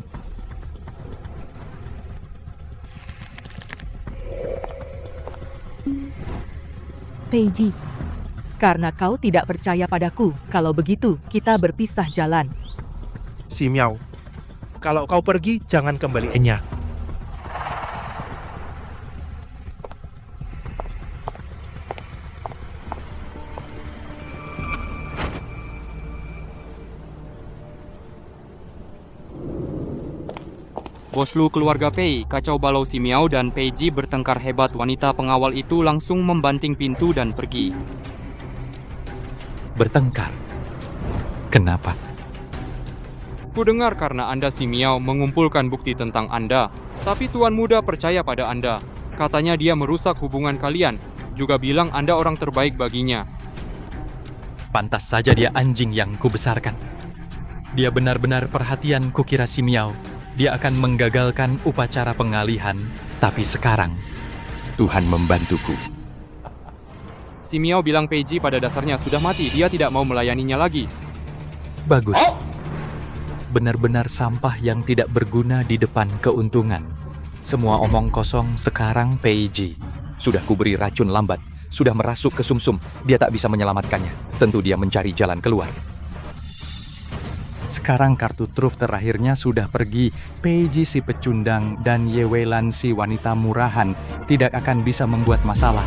Peiji, karena kau tidak percaya padaku, kalau begitu kita berpisah jalan. Si Miao, kalau kau pergi, jangan kembaliinnya. Bos Lu keluarga Pei, kacau balau si Miao dan Peiji bertengkar hebat. Wanita pengawal itu langsung membanting pintu dan pergi. Bertengkar? Kenapa? Kudengar karena Anda si Miao mengumpulkan bukti tentang Anda. Tapi Tuan Muda percaya pada Anda. Katanya dia merusak hubungan kalian. Juga bilang Anda orang terbaik baginya. Pantas saja dia anjing yang kubesarkan. Dia benar-benar perhatian, kukira si Miao. Dia akan menggagalkan upacara pengalihan, tapi sekarang Tuhan membantuku. Si Miao bilang Peiji pada dasarnya sudah mati, dia tidak mau melayaninya lagi. Bagus. Benar-benar sampah yang tidak berguna di depan keuntungan. Semua omong kosong sekarang Peiji. Sudah kuberi racun lambat, sudah merasuk ke sumsum, dia tak bisa menyelamatkannya. Tentu dia mencari jalan keluar. Sekarang kartu truf terakhirnya sudah pergi. Peiji si pecundang dan Ye Weilan si wanita murahan tidak akan bisa membuat masalah.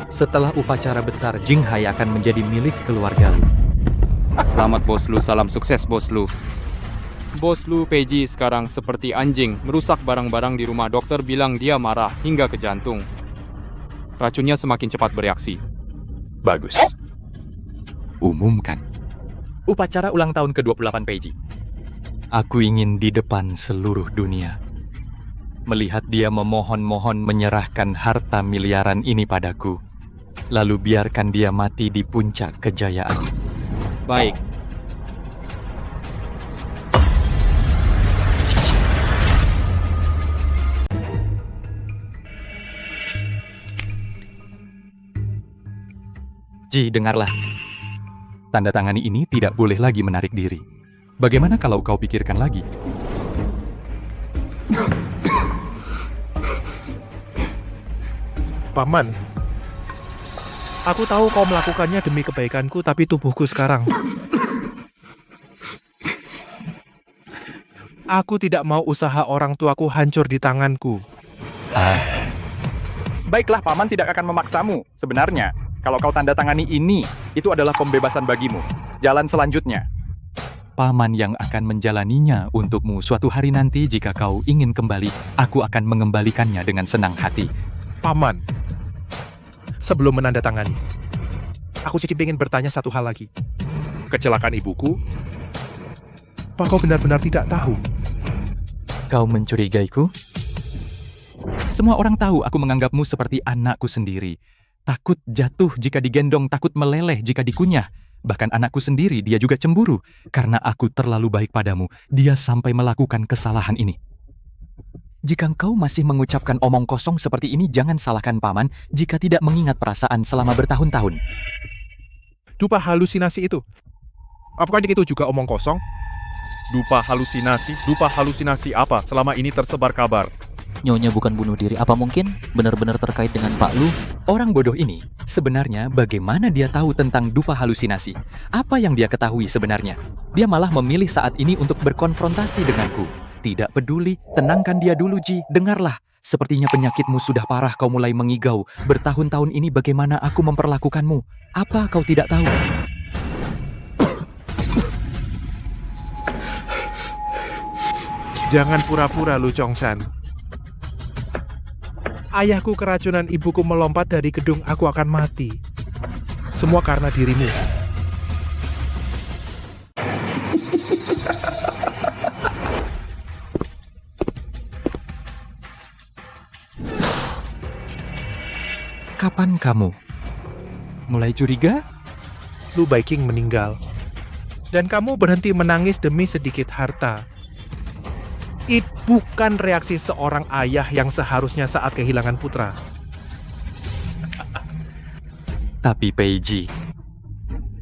Setelah upacara besar, Jing Hai akan menjadi milik keluarga Lu. Selamat bos Lu, salam sukses bos Lu. Bos Lu Peiji sekarang seperti anjing, merusak barang-barang di rumah. Dokter bilang dia marah hingga ke jantung. Racunnya semakin cepat bereaksi. Bagus. Umumkan. Upacara ulang tahun ke-28 Peiji. Aku ingin di depan seluruh dunia. Melihat dia memohon-mohon menyerahkan harta miliaran ini padaku. Lalu biarkan dia mati di puncak kejayaan. Baik. Ji, dengarlah. Tanda tangani ini tidak boleh lagi menarik diri. Bagaimana kalau kau pikirkan lagi? Paman, aku tahu kau melakukannya demi kebaikanku, tapi tubuhku sekarang. Aku tidak mau usaha orang tuaku hancur di tanganku. Baiklah, Paman tidak akan memaksamu. Sebenarnya, kalau kau tanda tangani ini, itu adalah pembebasan bagimu. Jalan selanjutnya. Paman yang akan menjalaninya untukmu suatu hari nanti. Jika kau ingin kembali, aku akan mengembalikannya dengan senang hati. Paman, sebelum menandatangani, aku cicip ingin bertanya satu hal lagi. Kecelakaan ibuku, apa kau benar-benar tidak tahu? Kau mencurigaiku? Semua orang tahu aku menganggapmu seperti anakku sendiri. Takut jatuh jika digendong, takut meleleh jika dikunyah. Bahkan anakku sendiri, dia juga cemburu. Karena aku terlalu baik padamu, dia sampai melakukan kesalahan ini. Jika engkau masih mengucapkan omong kosong seperti ini, jangan salahkan Paman jika tidak mengingat perasaan selama bertahun-tahun. Dupa halusinasi itu, apakah itu juga omong kosong? Dupa halusinasi apa selama ini tersebar kabar? Nyonya bukan bunuh diri, apa mungkin benar-benar terkait dengan Pak Lu? Orang bodoh ini, sebenarnya bagaimana dia tahu tentang dupa halusinasi? Apa yang dia ketahui sebenarnya? Dia malah memilih saat ini untuk berkonfrontasi denganku. Tidak peduli, tenangkan dia dulu Ji, dengarlah. Sepertinya penyakitmu sudah parah, kau mulai mengigau. Bertahun-tahun ini bagaimana aku memperlakukanmu? Apa kau tidak tahu? Jangan pura-pura Lu Chongshan. Ayahku keracunan, ibuku melompat dari gedung, aku akan mati. Semua karena dirimu. Kapan kamu mulai curiga? Lu Baiking meninggal. Dan kamu berhenti menangis demi sedikit harta. Itu bukan reaksi seorang ayah yang seharusnya saat kehilangan putra. Tapi Peiji,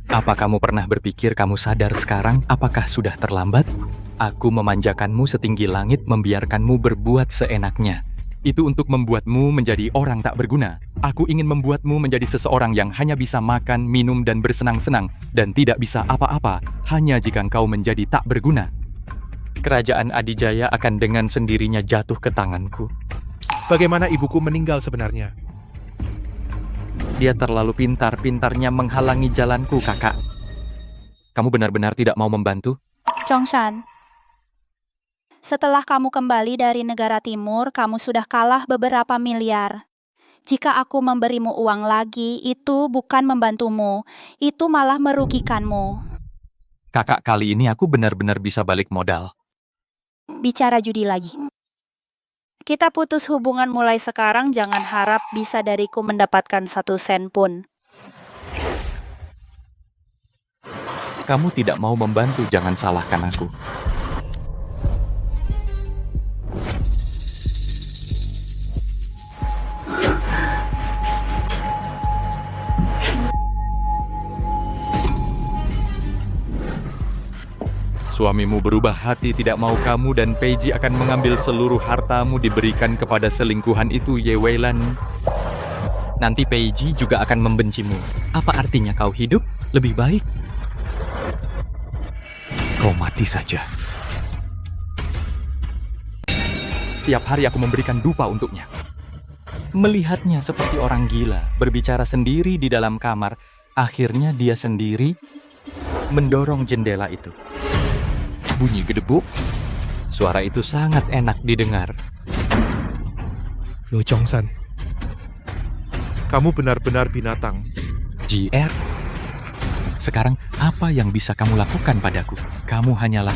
apa kamu pernah berpikir kamu sadar sekarang apakah sudah terlambat? Aku memanjakanmu setinggi langit, membiarkanmu berbuat seenaknya. Itu untuk membuatmu menjadi orang tak berguna. Aku ingin membuatmu menjadi seseorang yang hanya bisa makan, minum, dan bersenang-senang, dan tidak bisa apa-apa, hanya jika engkau menjadi tak berguna. Kerajaan Adijaya akan dengan sendirinya jatuh ke tanganku. Bagaimana ibuku meninggal sebenarnya? Dia terlalu pintar-pintarnya menghalangi jalanku, kakak. Kamu benar-benar tidak mau membantu? Chongshan, setelah kamu kembali dari negara timur, kamu sudah kalah beberapa miliar. Jika aku memberimu uang lagi, itu bukan membantumu, itu malah merugikanmu. Kakak, kali ini aku benar-benar bisa balik modal. Bicara judi lagi. Kita putus hubungan mulai sekarang, jangan harap bisa dariku mendapatkan 1 sen pun. Kamu tidak mau membantu, jangan salahkan aku. Suamimu berubah hati, tidak mau kamu dan Peiji akan mengambil seluruh hartamu diberikan kepada selingkuhan itu, Ye Weilan. Nanti Peiji juga akan membencimu. Apa artinya kau hidup? Lebih baik. Kau mati saja. Setiap hari aku memberikan dupa untuknya. Melihatnya seperti orang gila, berbicara sendiri di dalam kamar. Akhirnya dia sendiri mendorong jendela itu. Bunyi gedebuk. Suara itu sangat enak didengar. Lo Chongsan, kamu benar-benar binatang. JR, sekarang apa yang bisa kamu lakukan padaku? Kamu hanyalah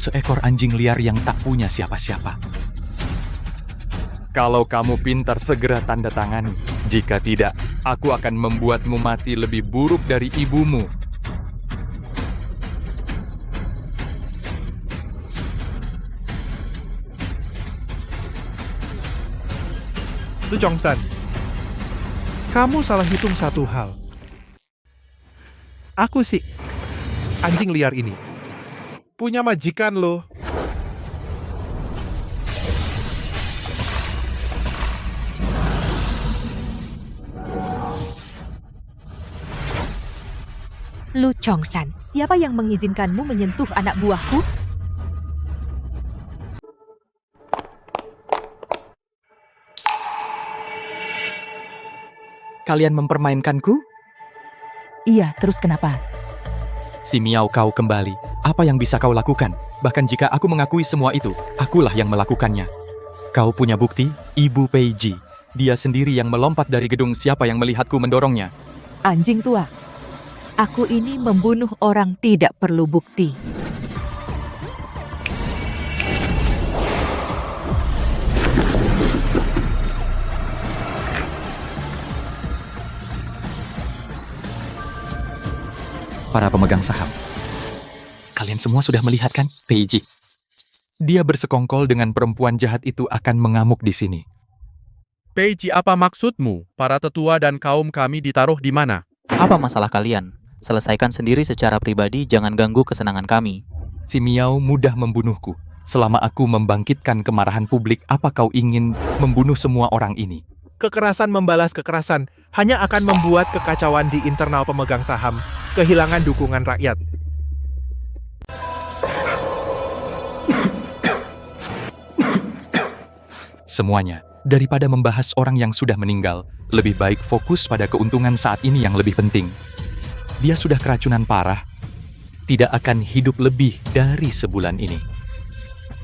seekor anjing liar yang tak punya siapa-siapa. Kalau kamu pintar, segera tanda tangani. Jika tidak, aku akan membuatmu mati lebih buruk dari ibumu. Lu Chongsan, kamu salah hitung satu hal. Aku sih anjing liar ini punya majikan loh. Lu Chongsan, siapa yang mengizinkanmu menyentuh anak buahku? Kalian mempermainkanku? Iya, terus kenapa? Si Miao, kau kembali. Apa yang bisa kau lakukan? Bahkan jika aku mengakui semua itu, akulah yang melakukannya. Kau punya bukti? Ibu Peiji. Dia sendiri yang melompat dari gedung. Siapa yang melihatku mendorongnya? Anjing tua. Aku ini membunuh orang tidak perlu bukti. Para pemegang saham. Kalian semua sudah melihat kan, Peiji? Dia bersekongkol dengan perempuan jahat itu akan mengamuk di sini. Peiji, apa maksudmu? Para tetua dan kaum kami ditaruh di mana? Apa masalah kalian? Selesaikan sendiri secara pribadi, jangan ganggu kesenangan kami. Si Miao mudah membunuhku. Selama aku membangkitkan kemarahan publik, apa kau ingin membunuh semua orang ini? Kekerasan membalas kekerasan hanya akan membuat kekacauan di internal pemegang saham, kehilangan dukungan rakyat. Semuanya, daripada membahas orang yang sudah meninggal, lebih baik fokus pada keuntungan saat ini yang lebih penting. Dia sudah keracunan parah, tidak akan hidup lebih dari sebulan ini.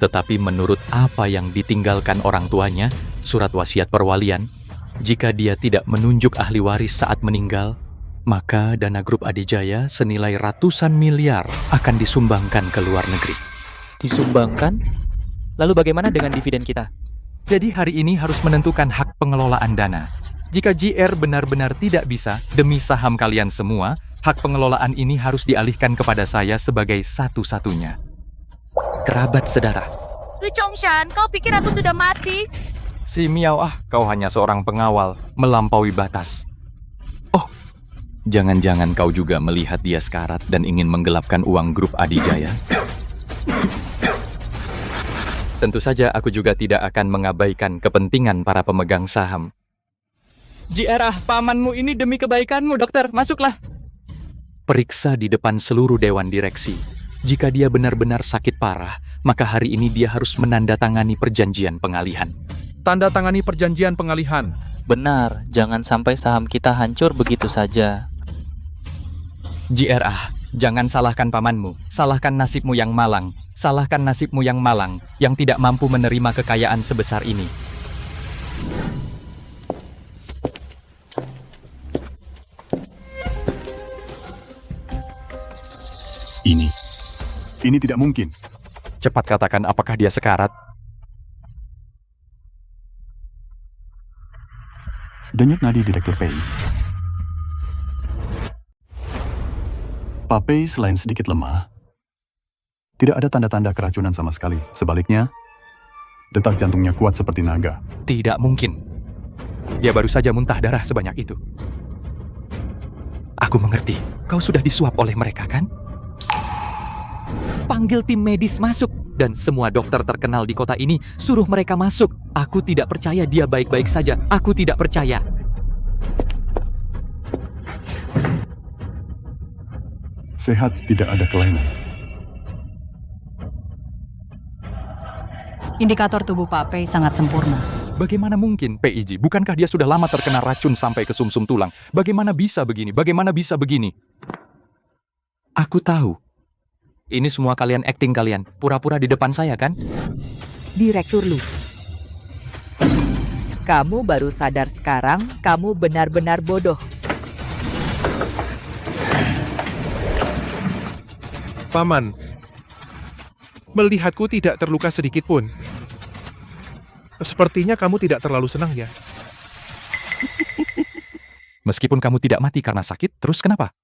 Tetapi menurut apa yang ditinggalkan orang tuanya, surat wasiat perwalian, jika dia tidak menunjuk ahli waris saat meninggal, maka dana grup Adijaya senilai ratusan miliar akan disumbangkan ke luar negeri. Disumbangkan? Lalu bagaimana dengan dividen kita? Jadi hari ini harus menentukan hak pengelolaan dana. Jika JR benar-benar tidak bisa, demi saham kalian semua, hak pengelolaan ini harus dialihkan kepada saya sebagai satu-satunya. Kerabat sedara. Lu Chongshan, kau pikir aku sudah mati? Si Miao, kau hanya seorang pengawal, melampaui batas. Oh, jangan-jangan kau juga melihat dia sekarat dan ingin menggelapkan uang grup Adijaya? Tentu saja aku juga tidak akan mengabaikan kepentingan para pemegang saham. JR, pamanmu ini demi kebaikanmu, dokter. Masuklah. Periksa di depan seluruh dewan direksi. Jika dia benar-benar sakit parah, maka hari ini dia harus menandatangani perjanjian pengalihan. Tanda tangani perjanjian pengalihan. Benar, jangan sampai saham kita hancur begitu saja. JR, jangan salahkan pamanmu. Salahkan nasibmu yang malang. Salahkan nasibmu yang malang, yang tidak mampu menerima kekayaan sebesar ini. Ini tidak mungkin. Cepat katakan, apakah dia sekarat? Denyut nadi Direktur Pei. Pak Pei selain sedikit lemah, tidak ada tanda-tanda keracunan sama sekali. Sebaliknya, detak jantungnya kuat seperti naga. Tidak mungkin. Dia baru saja muntah darah sebanyak itu. Aku mengerti. Kau sudah disuap oleh mereka, kan? Panggil tim medis masuk. Dan semua dokter terkenal di kota ini, suruh mereka masuk. Aku tidak percaya dia baik-baik saja. Aku tidak percaya. Sehat, tidak ada kelainan. Indikator tubuh Pak Pei sangat sempurna. Bagaimana mungkin, PIJ? Bukankah dia sudah lama terkena racun sampai ke sumsum tulang? Bagaimana bisa begini? Bagaimana bisa begini? Aku tahu. Ini semua kalian acting kalian. Pura-pura di depan saya, kan? Direktur Lu. Kamu baru sadar sekarang, kamu benar-benar bodoh. Paman, melihatku tidak terluka sedikit pun. Sepertinya kamu tidak terlalu senang ya? Meskipun kamu tidak mati karena sakit, terus kenapa?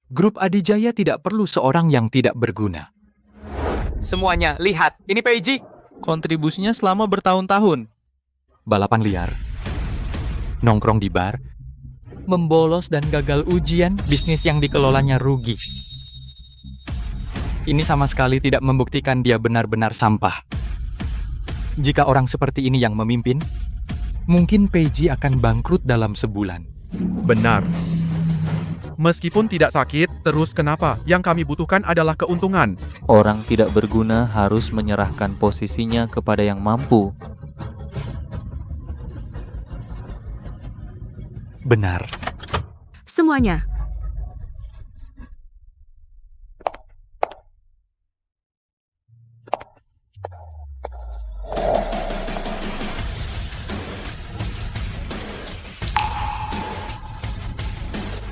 Grup Adijaya tidak perlu seorang yang tidak berguna. Semuanya, lihat. Ini PIJ. Kontribusinya selama bertahun-tahun. Balapan liar, nongkrong di bar, membolos dan gagal ujian, bisnis yang dikelolanya rugi. Ini sama sekali tidak membuktikan dia benar-benar sampah. Jika orang seperti ini yang memimpin, mungkin PJ akan bangkrut dalam sebulan. Benar. Meskipun tidak sakit, terus kenapa? Yang kami butuhkan adalah keuntungan. Orang tidak berguna harus menyerahkan posisinya kepada yang mampu. Benar. Semuanya.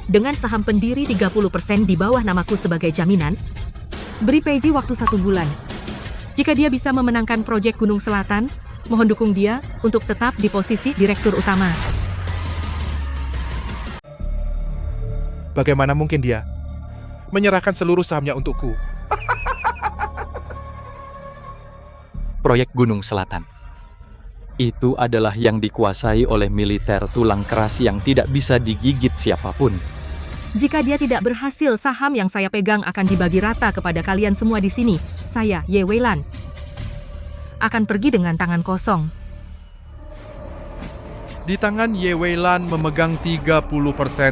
Dengan saham pendiri 30% di bawah namaku sebagai jaminan, beri PJ waktu 1 bulan. Jika dia bisa memenangkan proyek Gunung Selatan, mohon dukung dia untuk tetap di posisi direktur utama. Bagaimana mungkin dia menyerahkan seluruh sahamnya untukku? Proyek Gunung Selatan. Itu adalah yang dikuasai oleh militer tulang keras yang tidak bisa digigit siapapun. Jika dia tidak berhasil, saham yang saya pegang akan dibagi rata kepada kalian semua di sini. Saya, Ye Weilan, akan pergi dengan tangan kosong. Di tangan Ye Weilan memegang 30%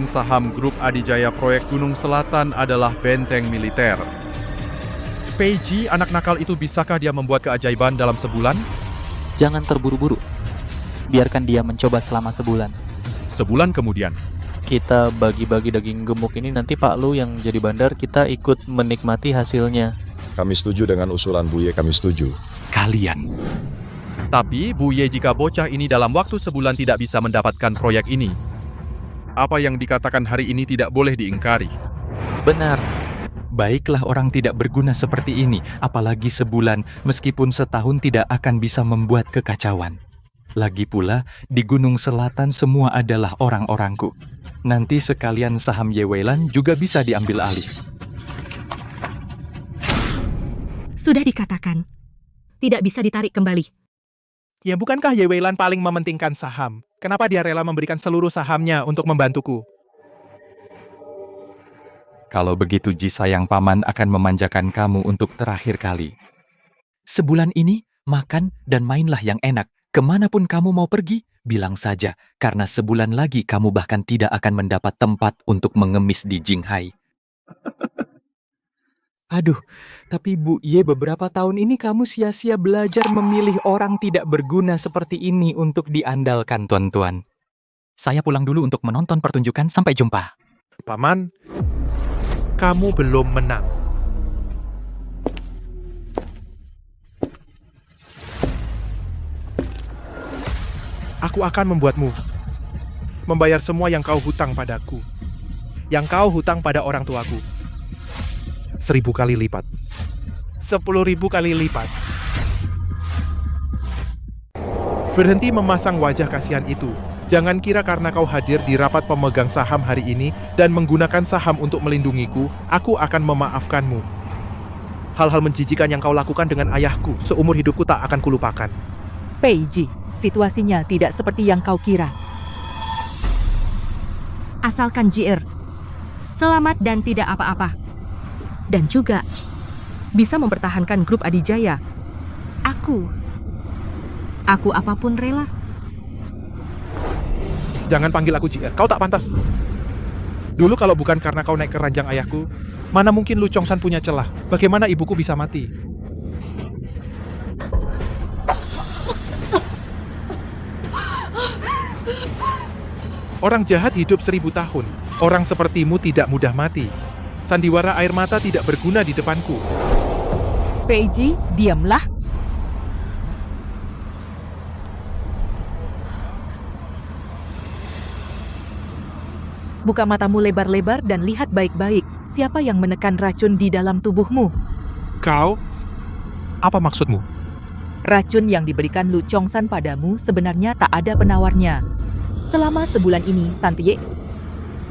saham grup Adijaya Proyek Gunung Selatan adalah benteng militer. PJ, anak nakal itu, bisakah dia membuat keajaiban dalam sebulan? Jangan terburu-buru. Biarkan dia mencoba selama sebulan. Sebulan kemudian, kita bagi-bagi daging gemuk ini, nanti Pak Lu yang jadi bandar, kita ikut menikmati hasilnya. Kami setuju dengan usulan Buye, kami setuju. Kalian. Tapi Buye, jika bocah ini dalam waktu sebulan tidak bisa mendapatkan proyek ini, apa yang dikatakan hari ini tidak boleh diingkari. Benar. Baiklah, orang tidak berguna seperti ini, apalagi sebulan, meskipun setahun tidak akan bisa membuat kekacauan. Lagi pula, di Gunung Selatan semua adalah orang-orangku. Nanti sekalian saham Ye Weilan juga bisa diambil alih. Sudah dikatakan, tidak bisa ditarik kembali. Ya, bukankah Ye Weilan paling mementingkan saham? Kenapa dia rela memberikan seluruh sahamnya untuk membantuku? Kalau begitu, Ji, sayang paman akan memanjakan kamu untuk terakhir kali. Sebulan ini, makan dan mainlah yang enak. Kemanapun kamu mau pergi, bilang saja, karena sebulan lagi kamu bahkan tidak akan mendapat tempat untuk mengemis di Jinghai. Aduh, tapi Bu Ye, beberapa tahun ini kamu sia-sia belajar memilih orang tidak berguna seperti ini untuk diandalkan, tuan-tuan. Saya pulang dulu untuk menonton pertunjukan. Sampai jumpa. Paman, kamu belum menang. Aku akan membuatmu membayar semua yang kau hutang padaku, yang kau hutang pada orang tuaku. 1000 kali lipat. 10.000 kali lipat. Berhenti memasang wajah kasihan itu. Jangan kira karena kau hadir di rapat pemegang saham hari ini dan menggunakan saham untuk melindungiku, aku akan memaafkanmu. Hal-hal menjijikan yang kau lakukan dengan ayahku, seumur hidupku tak akan kulupakan. PJ, situasinya tidak seperti yang kau kira. Asalkan JR selamat dan tidak apa-apa. Dan juga bisa mempertahankan grup Adijaya. Aku apapun rela. Jangan panggil aku JR, kau tak pantas. Dulu kalau bukan karena kau naik ke ranjang ayahku, mana mungkin Lu Chongsan punya celah. Bagaimana ibuku bisa mati? Orang jahat hidup 1000 tahun. Orang sepertimu tidak mudah mati. Sandiwara air mata tidak berguna di depanku. Peiji, diamlah. Buka matamu lebar-lebar dan lihat baik-baik siapa yang menekan racun di dalam tubuhmu. Kau? Apa maksudmu? Racun yang diberikan Lu Chongsan padamu sebenarnya tak ada penawarnya. Selama sebulan ini, Tante Ye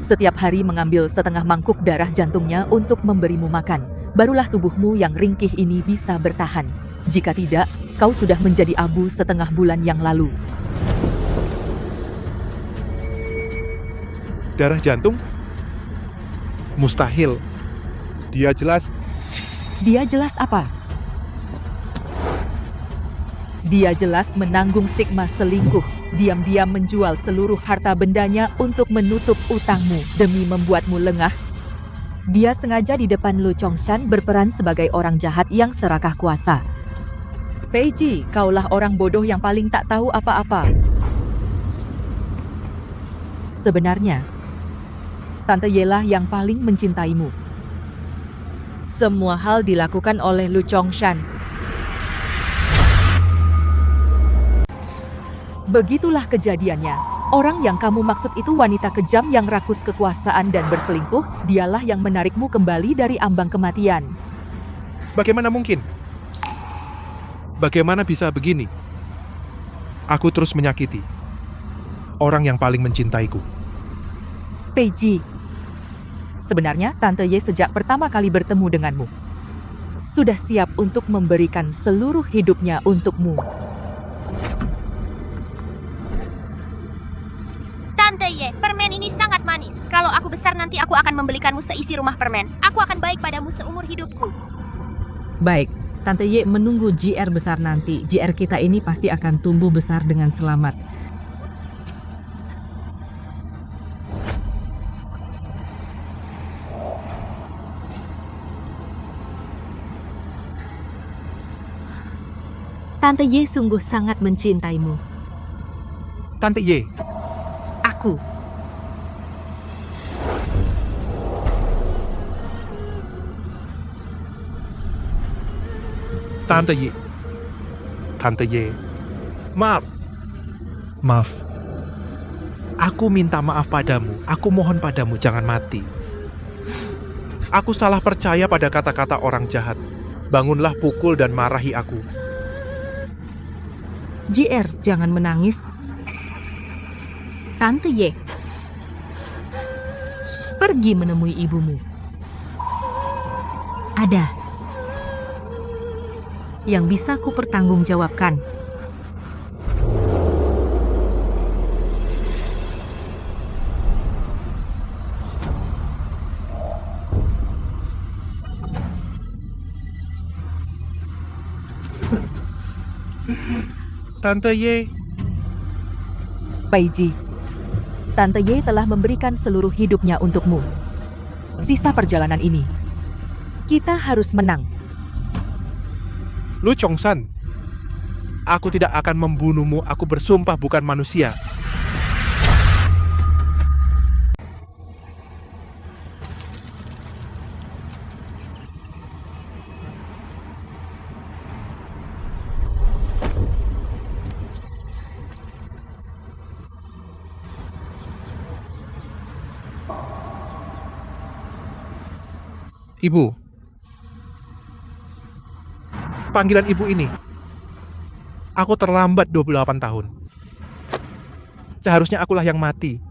setiap hari mengambil setengah mangkuk darah jantungnya untuk memberimu makan. Barulah tubuhmu yang ringkih ini bisa bertahan. Jika tidak, kau sudah menjadi abu setengah bulan yang lalu. Darah jantung? Mustahil. Dia jelas apa? Dia jelas menanggung stigma selingkuh. Diam-diam menjual seluruh harta bendanya untuk menutup utangmu demi membuatmu lengah. Dia sengaja di depan Lu Chongsan berperan sebagai orang jahat yang serakah kuasa. Peiji, kaulah orang bodoh yang paling tak tahu apa-apa. Sebenarnya, Tante Ye lah yang paling mencintaimu. Semua hal dilakukan oleh Lu Chongsan. Begitulah kejadiannya. Orang yang kamu maksud itu wanita kejam yang rakus kekuasaan dan berselingkuh. Dialah yang menarikmu kembali dari ambang kematian. Bagaimana mungkin? Bagaimana bisa begini? Aku terus menyakiti orang yang paling mencintaiku. Peiji, sebenarnya Tante Ye sejak pertama kali bertemu denganmu sudah siap untuk memberikan seluruh hidupnya untukmu. Tante Ye, permen ini sangat manis. Kalau aku besar nanti aku akan membelikanmu seisi rumah permen. Aku akan baik padamu seumur hidupku. Baik, Tante Ye menunggu JR besar nanti. JR kita ini pasti akan tumbuh besar dengan selamat. Tante Ye sungguh sangat mencintaimu. Tante Ye. Aku. Tante Ye. Tante Ye. Maaf. Maaf. Aku minta maaf padamu. Aku mohon padamu jangan mati. Aku salah percaya pada kata-kata orang jahat. Bangunlah, pukul dan marahi aku. JR, jangan menangis. Tante Ye, pergi menemui ibumu. Ada yang bisa ku pertanggungjawabkan. Tante Ye. Peiji, Tante Ye telah memberikan seluruh hidupnya untukmu. Sisa perjalanan ini, kita harus menang. Lu Chongsan, aku tidak akan membunuhmu. Aku bersumpah bukan manusia. Ibu. Panggilan ibu ini. Aku terlambat 28 tahun. Seharusnya akulah yang mati.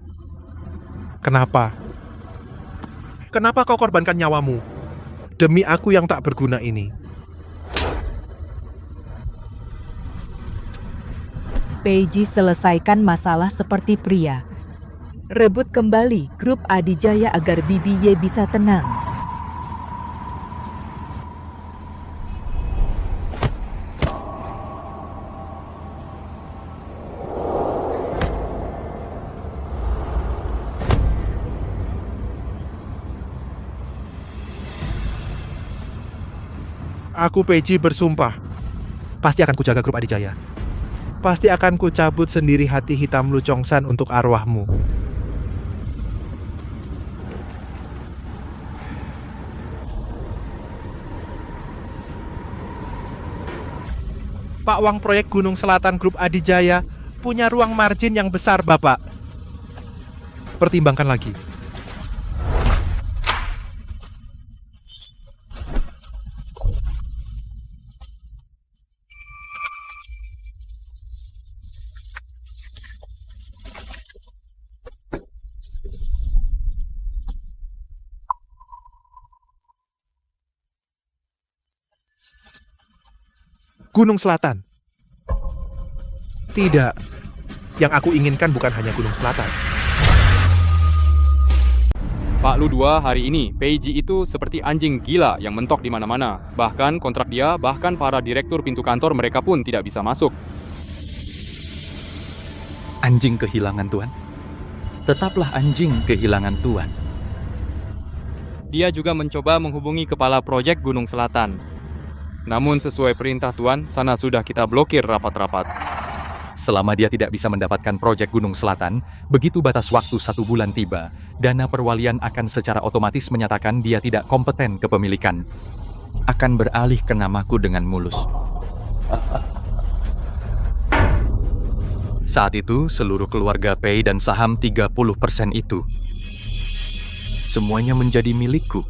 Kenapa? Kenapa kau korbankan nyawamu? Demi aku yang tak berguna ini. Peiji selesaikan masalah seperti pria. Rebut kembali grup Adijaya agar Bibi Ye bisa tenang. Aku Peiji bersumpah, pasti akan kujaga grup Adijaya. Pasti akan kucabut sendiri hati hitam Lu Chongsan untuk arwahmu. Pak Wang proyek Gunung Selatan Grup Adijaya punya ruang margin yang besar, Bapak. Pertimbangkan lagi. Gunung Selatan. Tidak. Yang aku inginkan bukan hanya Gunung Selatan. Pak Lu 2, hari ini, Peiji itu seperti anjing gila yang mentok di mana-mana. Bahkan kontrak dia, bahkan para direktur pintu kantor mereka pun tidak bisa masuk. Anjing kehilangan Tuan. Tetaplah anjing kehilangan Tuan. Dia juga mencoba menghubungi kepala proyek Gunung Selatan. Namun sesuai perintah Tuan, sana sudah kita blokir rapat-rapat. Selama dia tidak bisa mendapatkan proyek Gunung Selatan, begitu batas waktu 1 bulan tiba, dana perwalian akan secara otomatis menyatakan dia tidak kompeten kepemilikan. Akan beralih ke namaku dengan mulus. Saat itu, seluruh keluarga Pei dan saham 30% itu semuanya menjadi milikku.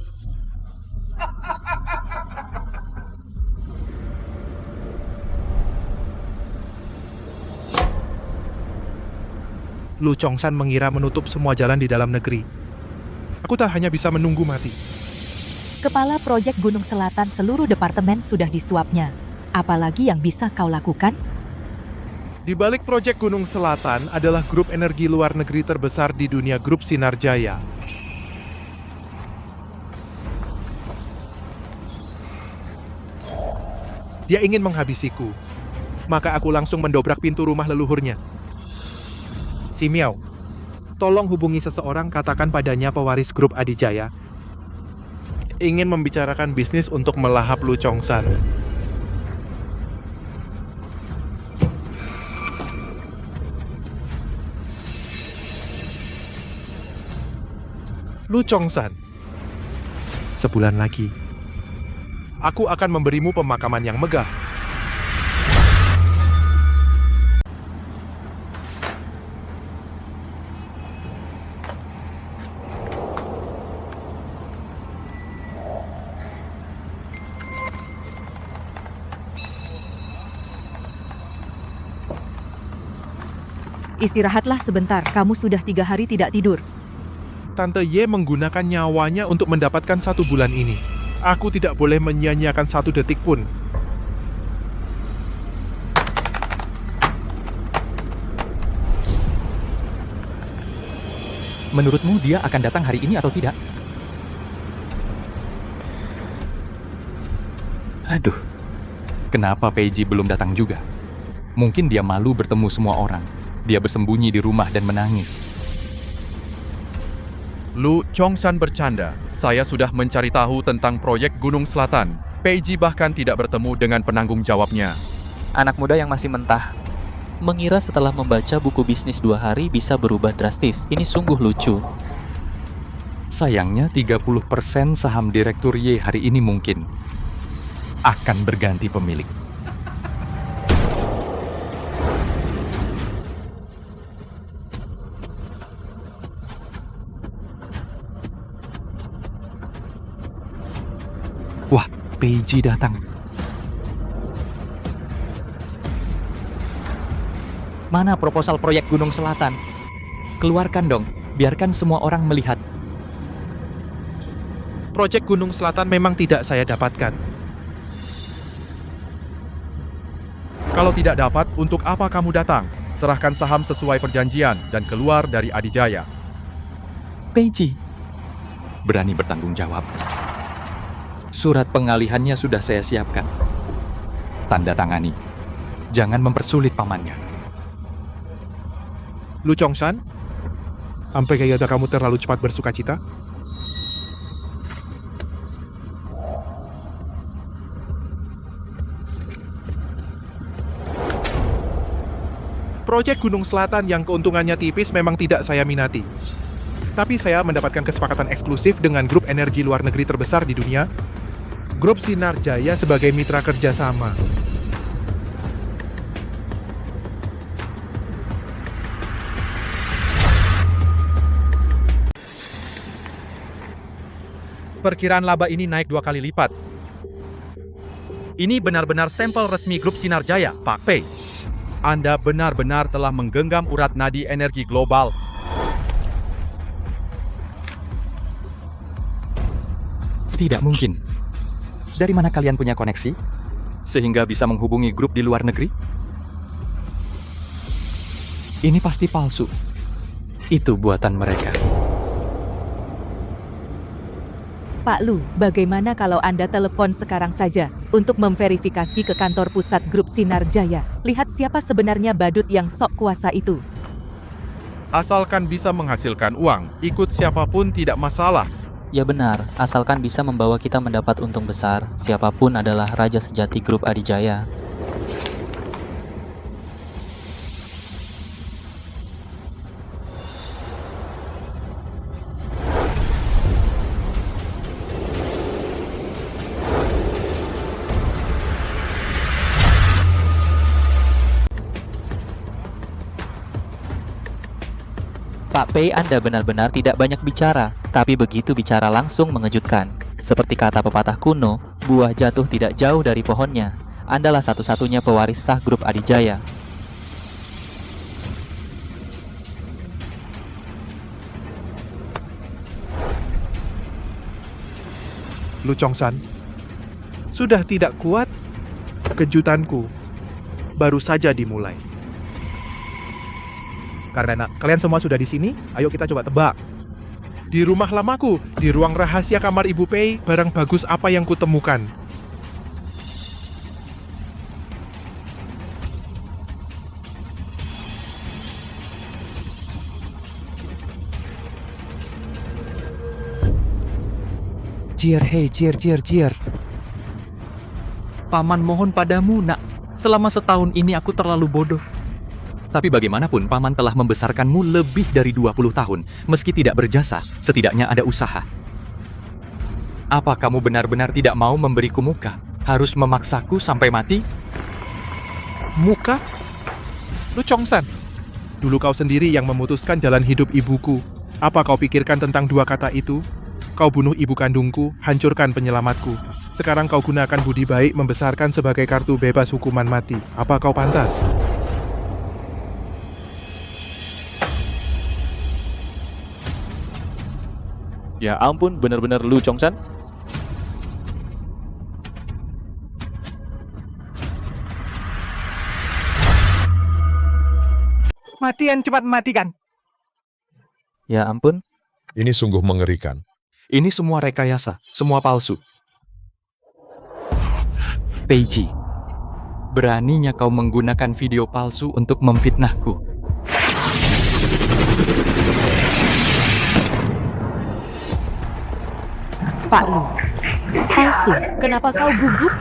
Lu Chongsan mengira menutup semua jalan di dalam negeri. Aku tak hanya bisa menunggu mati. Kepala proyek Gunung Selatan seluruh departemen sudah disuapnya. Apalagi yang bisa kau lakukan? Di balik proyek Gunung Selatan adalah grup energi luar negeri terbesar di dunia, Grup Sinar Jaya. Dia ingin menghabisiku. Maka aku langsung mendobrak pintu rumah leluhurnya. Si Miao, tolong hubungi seseorang, katakan padanya pewaris Grup Adijaya ingin membicarakan bisnis untuk melahap Lu Chongsan. Lu Chongsan, sebulan lagi, aku akan memberimu pemakaman yang megah. Istirahatlah sebentar, kamu sudah 3 hari tidak tidur. Tante Ye menggunakan nyawanya untuk mendapatkan 1 bulan ini. Aku tidak boleh menyia-nyiakan 1 detik pun. Menurutmu dia akan datang hari ini atau tidak? Aduh, kenapa Peiji belum datang juga? Mungkin dia malu bertemu semua orang. Dia bersembunyi di rumah dan menangis. Lu Chongsan bercanda. Saya sudah mencari tahu tentang proyek Gunung Selatan. Peiji bahkan tidak bertemu dengan penanggung jawabnya. Anak muda yang masih mentah. Mengira setelah membaca buku bisnis 2 hari bisa berubah drastis. Ini sungguh lucu. Sayangnya 30% saham Direktur Y hari ini mungkin akan berganti pemilik. Wah, Peiji datang. Mana proposal proyek Gunung Selatan? Keluarkan dong, biarkan semua orang melihat. Proyek Gunung Selatan memang tidak saya dapatkan. Kalau tidak dapat, untuk apa kamu datang? Serahkan saham sesuai perjanjian dan keluar dari Adijaya. Peiji berani bertanggung jawab. Surat pengalihannya sudah saya siapkan. Tanda tangani. Jangan mempersulit pamannya. Lu Chongsan, sampai kayaknya kamu terlalu cepat bersuka cita? Proyek Gunung Selatan yang keuntungannya tipis memang tidak saya minati. Tapi saya mendapatkan kesepakatan eksklusif dengan grup energi luar negeri terbesar di dunia, Grup Sinar Jaya, sebagai mitra kerjasama. Perkiraan laba ini naik 2 kali lipat. Ini benar-benar stempel resmi grup Sinar Jaya, Pak Pei. Anda benar-benar telah menggenggam urat nadi energi global. Tidak mungkin. Dari mana kalian punya koneksi? Sehingga bisa menghubungi grup di luar negeri? Ini pasti palsu. Itu buatan mereka. Pak Lu, bagaimana kalau Anda telepon sekarang saja untuk memverifikasi ke kantor pusat grup Sinar Jaya? Lihat siapa sebenarnya badut yang sok kuasa itu. Asalkan bisa menghasilkan uang, ikut siapapun tidak masalah. Ya benar, asalkan bisa membawa kita mendapat untung besar, siapapun adalah raja sejati grup Adijaya. Pak Pei, Anda benar-benar tidak banyak bicara, tapi begitu bicara langsung mengejutkan. Seperti kata pepatah kuno, buah jatuh tidak jauh dari pohonnya. Andalah satu-satunya pewaris sah grup Adijaya. Lu Chongsan, sudah tidak kuat? Kejutanku baru saja dimulai. Karena kalian semua sudah di sini, ayo kita coba tebak. Di rumah lamaku, di ruang rahasia kamar Ibu Pei, barang bagus apa yang kutemukan? Cier, hei, cier. Paman mohon padamu, nak. Selama setahun ini aku terlalu bodoh. Tapi bagaimanapun, Paman telah membesarkanmu lebih dari 20 tahun. Meski tidak berjasa, setidaknya ada usaha. Apa kamu benar-benar tidak mau memberiku muka? Harus memaksaku sampai mati? Muka? Lu Chongsan, dulu kau sendiri yang memutuskan jalan hidup ibuku. Apa kau pikirkan tentang dua kata itu? Kau bunuh ibu kandungku, hancurkan penyelamatku. Sekarang kau gunakan budi baik membesarkan sebagai kartu bebas hukuman mati. Apa kau pantas? Ya ampun, benar-benar Lu Chongsan. Matian, cepat matikan. Ya ampun. Ini sungguh mengerikan. Ini semua rekayasa, semua palsu. Peiji, beraninya kau menggunakan video palsu untuk memfitnahku. Pak Lu, palsu, kenapa kau gugup?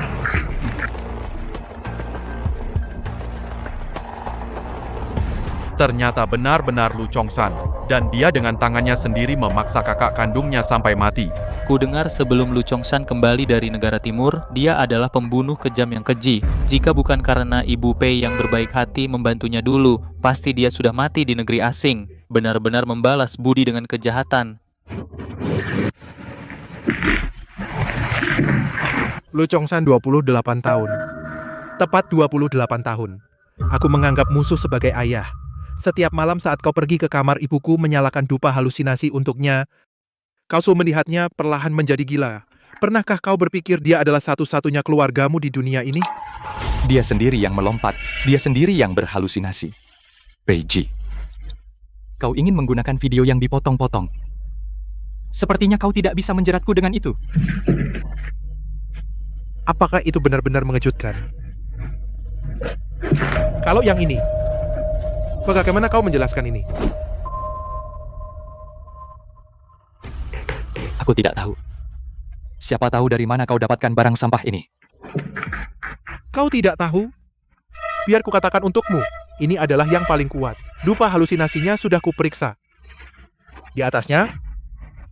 Ternyata benar-benar Lu Chongsan, dan dia dengan tangannya sendiri memaksa kakak kandungnya sampai mati. Ku dengar sebelum Lu Chongsan kembali dari negara timur, dia adalah pembunuh kejam yang keji. Jika bukan karena Ibu Pei yang berbaik hati membantunya dulu, pasti dia sudah mati di negeri asing. Benar-benar membalas budi dengan kejahatan. Lu Chongsan 28 tahun. Tepat 28 tahun. Aku menganggap musuh sebagai ayah. Setiap malam saat kau pergi ke kamar ibuku menyalakan dupa halusinasi untuknya, kau melihatnya perlahan menjadi gila. Pernahkah kau berpikir dia adalah satu-satunya keluargamu di dunia ini? Dia sendiri yang melompat, dia sendiri yang berhalusinasi. Peiji, kau ingin menggunakan video yang dipotong-potong. Sepertinya kau tidak bisa menjeratku dengan itu. Apakah itu benar-benar mengejutkan? Kalau yang ini, bagaimana kau menjelaskan ini? Aku tidak tahu. Siapa tahu dari mana kau dapatkan barang sampah ini? Kau tidak tahu? Biar kukatakan untukmu, ini adalah yang paling kuat. Dupa halusinasinya sudah kuperiksa. Di atasnya,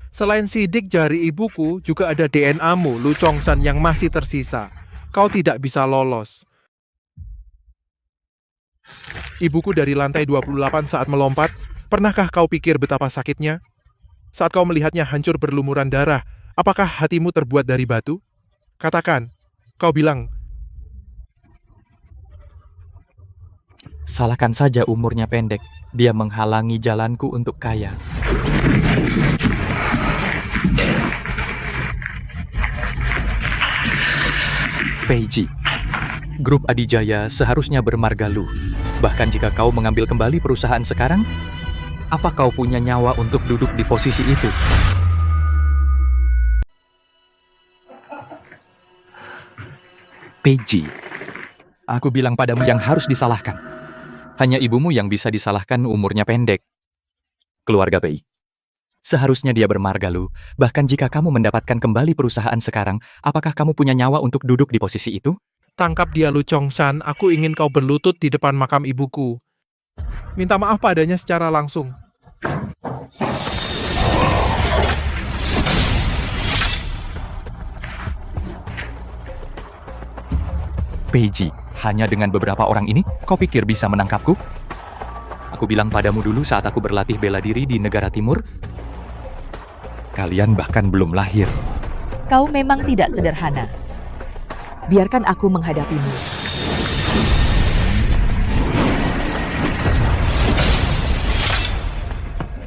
selain sidik jari ibuku, juga ada DNA-mu, Lu Chongsan, yang masih tersisa. Kau tidak bisa lolos. Ibuku dari lantai 28 saat melompat, pernahkah kau pikir betapa sakitnya? Saat kau melihatnya hancur berlumuran darah, Apakah hatimu terbuat dari batu? Katakan, kau bilang, Salahkan saja umurnya pendek. Dia menghalangi jalanku untuk kaya. Peiji, grup Adijaya seharusnya bermarga lu. Bahkan jika kau mengambil kembali perusahaan sekarang, apa kau punya nyawa untuk duduk di posisi itu? Peiji, aku bilang padamu yang harus disalahkan. Hanya ibumu yang bisa disalahkan umurnya pendek. Keluarga Pei. Seharusnya dia bermarga lu. Bahkan jika kamu mendapatkan kembali perusahaan sekarang, apakah kamu punya nyawa untuk duduk di posisi itu? tangkap dia Lu Chongshan, aku ingin kau berlutut di depan makam ibuku. Minta maaf padanya secara langsung. Peiji, hanya dengan beberapa orang ini, kau pikir bisa menangkapku? Aku bilang padamu dulu saat aku berlatih bela diri di negara timur. Kalian bahkan belum lahir. Kau memang tidak sederhana. Biarkan aku menghadapimu.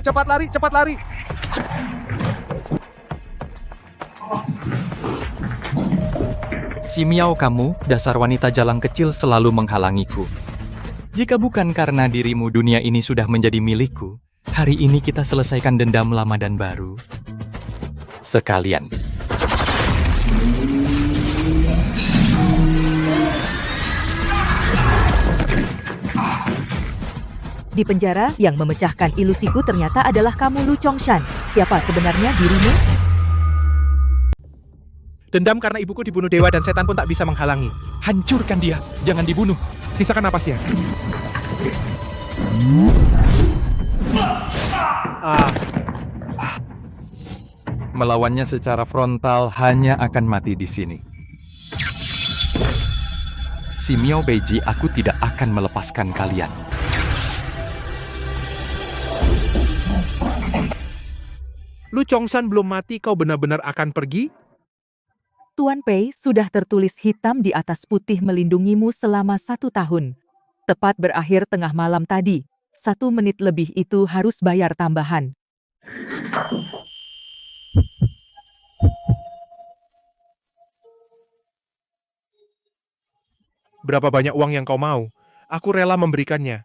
Cepat lari, cepat lari! Si Miao kamu, dasar wanita jalang kecil selalu menghalangiku. Jika bukan karena dirimu dunia ini sudah menjadi milikku, hari ini kita selesaikan dendam lama dan baru. Sekalian. Di penjara, yang memecahkan ilusiku ternyata adalah kamu, Lu Chongshan. Siapa sebenarnya dirimu? Dendam karena ibuku dibunuh dewa dan setan pun tak bisa menghalangi. Hancurkan dia, jangan dibunuh. Sisakan napasnya. Melawannya secara frontal hanya akan mati di sini. Si Miao Beiji, aku tidak akan melepaskan kalian. Lu Chongshan belum mati, kau benar-benar akan pergi? Tuan Pei sudah tertulis hitam di atas putih melindungimu selama 1 tahun. Tepat berakhir tengah malam tadi. 1 menit lebih itu harus bayar tambahan. Berapa banyak uang yang kau mau? Aku rela memberikannya.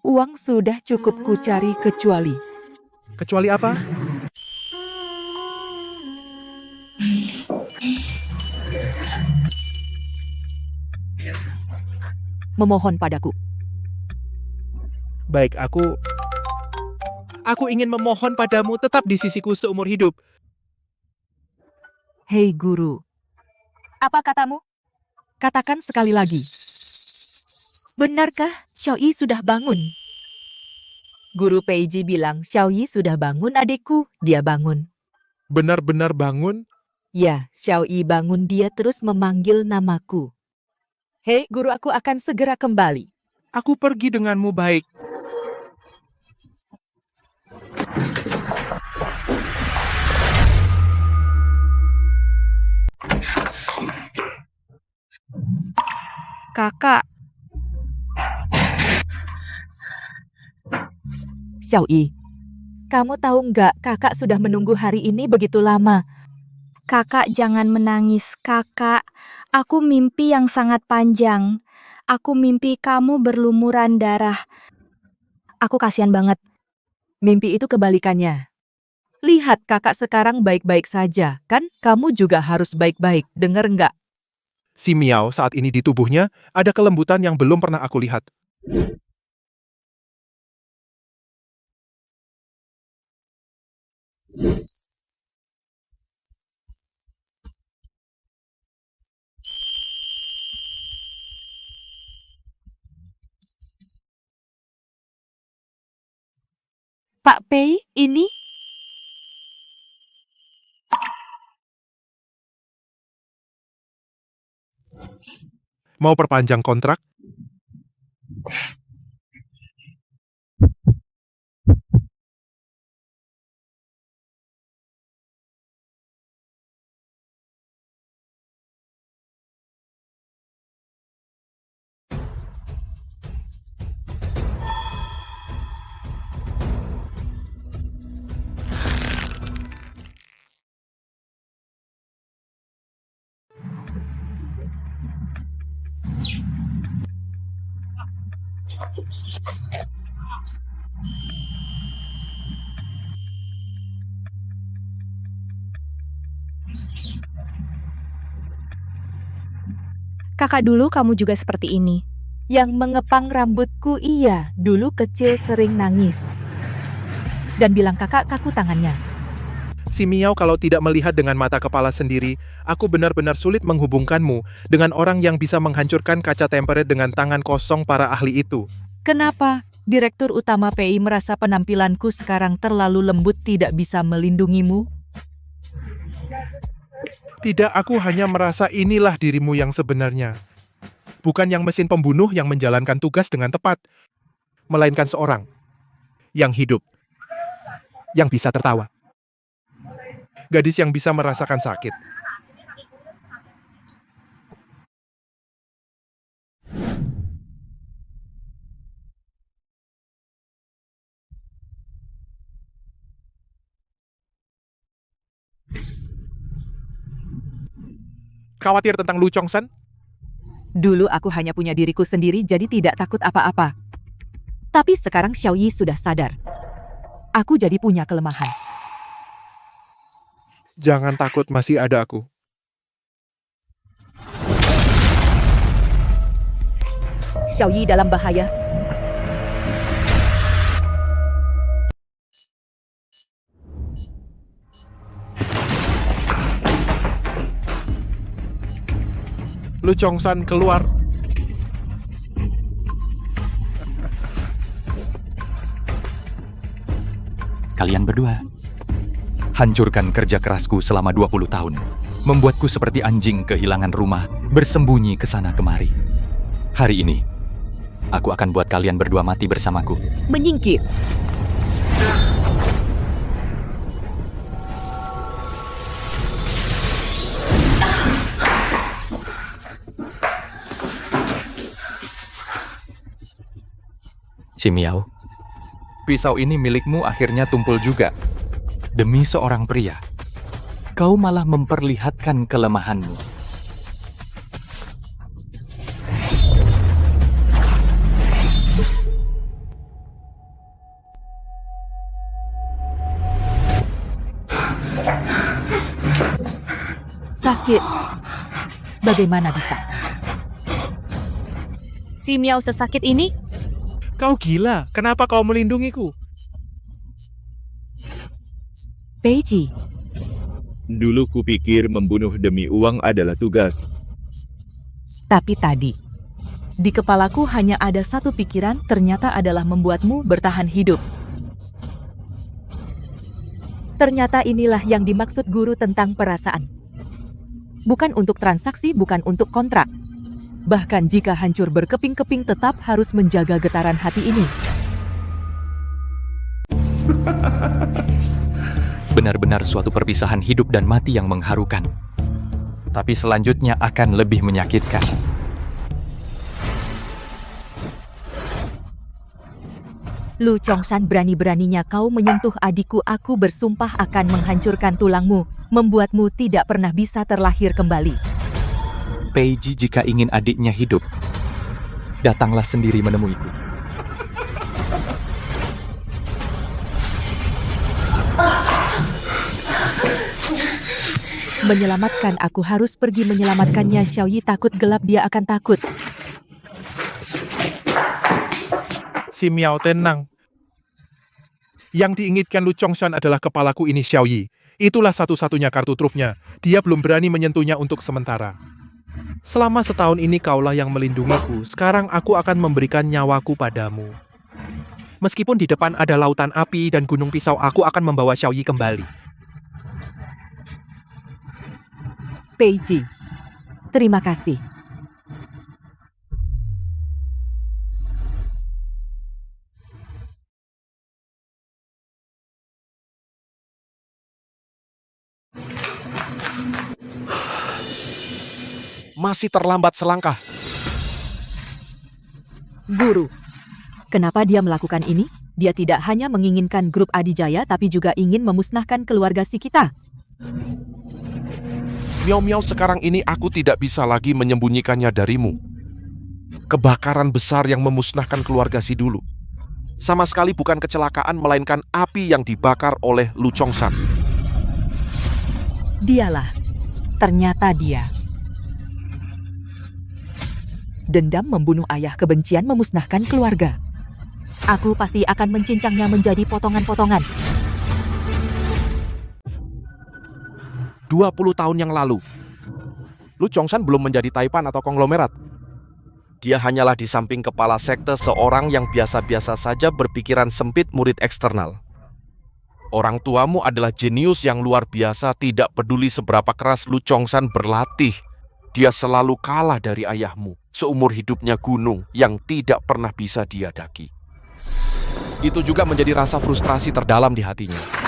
Uang sudah cukup ku cari kecuali. Kecuali apa? Memohon padaku. Baik, aku ingin memohon padamu tetap di sisiku seumur hidup. Hei guru. Apa katamu? Katakan sekali lagi. Benarkah Xiaoyi sudah bangun? Guru Peiji bilang Xiaoyi sudah bangun adikku. Dia bangun. Benar-benar bangun? Ya, Xiaoyi bangun, dia terus memanggil namaku. Hei, guru, aku akan segera kembali. Aku pergi denganmu baik. Kakak, Xiaoyi, kamu tahu nggak kakak sudah menunggu hari ini begitu lama? kakak jangan menangis, kakak. Aku mimpi yang sangat panjang. Aku mimpi kamu berlumuran darah. Aku kasihan banget. Mimpi itu kebalikannya. Lihat kakak sekarang baik-baik saja, kan? Kamu juga harus baik-baik, dengar nggak? Si Miao saat ini di tubuhnya ada kelembutan yang belum pernah aku lihat. Pak Pei, ini? Mau perpanjang kontrak? Kakak dulu kamu juga seperti ini. Yang mengepang rambutku, iya, dulu kecil sering nangis. Dan bilang kakak kaku tangannya. Si Miao kalau tidak melihat dengan mata kepala sendiri, aku benar-benar sulit menghubungkanmu dengan orang yang bisa menghancurkan kaca tempered dengan tangan kosong para ahli itu. Kenapa? Direktur Utama PI merasa penampilanku sekarang terlalu lembut tidak bisa melindungimu? Tidak, aku hanya merasa inilah dirimu yang sebenarnya. Bukan yang mesin pembunuh yang menjalankan tugas dengan tepat, melainkan seorang yang hidup, yang bisa tertawa. Gadis yang bisa merasakan sakit. Khawatir tentang Lu Chongsan? Dulu aku hanya punya diriku sendiri jadi tidak takut apa-apa. Tapi sekarang Xiao Yi sudah sadar. Aku jadi punya kelemahan. Jangan takut, masih ada aku. Xiao Yi dalam bahaya. Lu Chongsan keluar. Kalian berdua. Hancurkan kerja kerasku selama 20 tahun. Membuatku seperti anjing kehilangan rumah, bersembunyi ke sana kemari. Hari ini, aku akan buat kalian berdua mati bersamaku. Menyingkir. Si Miao, pisau ini milikmu akhirnya tumpul juga. Demi seorang pria, kau malah memperlihatkan kelemahanmu. Sakit. Bagaimana bisa? Si Miao sesakit ini? Kau gila, kenapa kau melindungiku? Peiji. Dulu kupikir membunuh demi uang adalah tugas. Tapi tadi, di kepalaku hanya ada satu pikiran, ternyata adalah membuatmu bertahan hidup. Ternyata inilah yang dimaksud guru tentang perasaan. Bukan untuk transaksi, bukan untuk kontrak. Bahkan jika hancur berkeping-keping tetap harus menjaga getaran hati ini. Benar-benar suatu perpisahan hidup dan mati yang mengharukan. Tapi selanjutnya akan lebih menyakitkan. Lu Chongsan, berani-beraninya kau menyentuh adikku. Aku bersumpah akan menghancurkan tulangmu, membuatmu tidak pernah bisa terlahir kembali. Peiji jika ingin adiknya hidup, datanglah sendiri menemuiku. Menyelamatkan, aku harus pergi menyelamatkannya. Xiao Yi takut gelap, dia akan takut. Si Miao, tenang. Yang diinginkan Lu Chongsan adalah kepalaku ini, Xiao Yi. Itulah satu-satunya kartu trufnya. Dia belum berani menyentuhnya untuk sementara. Selama setahun ini kaulah yang melindungiku. Sekarang aku akan memberikan nyawaku padamu. Meskipun di depan ada lautan api dan gunung pisau, aku akan membawa Xiao Yi kembali. Peiji, terima kasih. Masih terlambat selangkah. Guru, kenapa dia melakukan ini? Dia tidak hanya menginginkan grup Adijaya, tapi juga ingin memusnahkan keluarga si kita. Miao-miao, sekarang ini aku tidak bisa lagi menyembunyikannya darimu. Kebakaran besar yang memusnahkan keluarga si dulu. Sama sekali bukan kecelakaan, melainkan api yang dibakar oleh Lu Chongshan. Dialah. Ternyata dia. Dendam membunuh ayah, kebencian memusnahkan keluarga. Aku pasti akan mencincangnya menjadi potongan-potongan. 20 tahun yang lalu, Lu Chongshan belum menjadi taipan atau konglomerat. Dia hanyalah di samping kepala sekte seorang yang biasa-biasa saja berpikiran sempit murid eksternal. Orang tuamu adalah jenius yang luar biasa, tidak peduli seberapa keras Lu Chongshan berlatih. Dia selalu kalah dari ayahmu, seumur hidupnya gunung yang tidak pernah bisa dia daki. Itu juga menjadi rasa frustrasi terdalam di hatinya.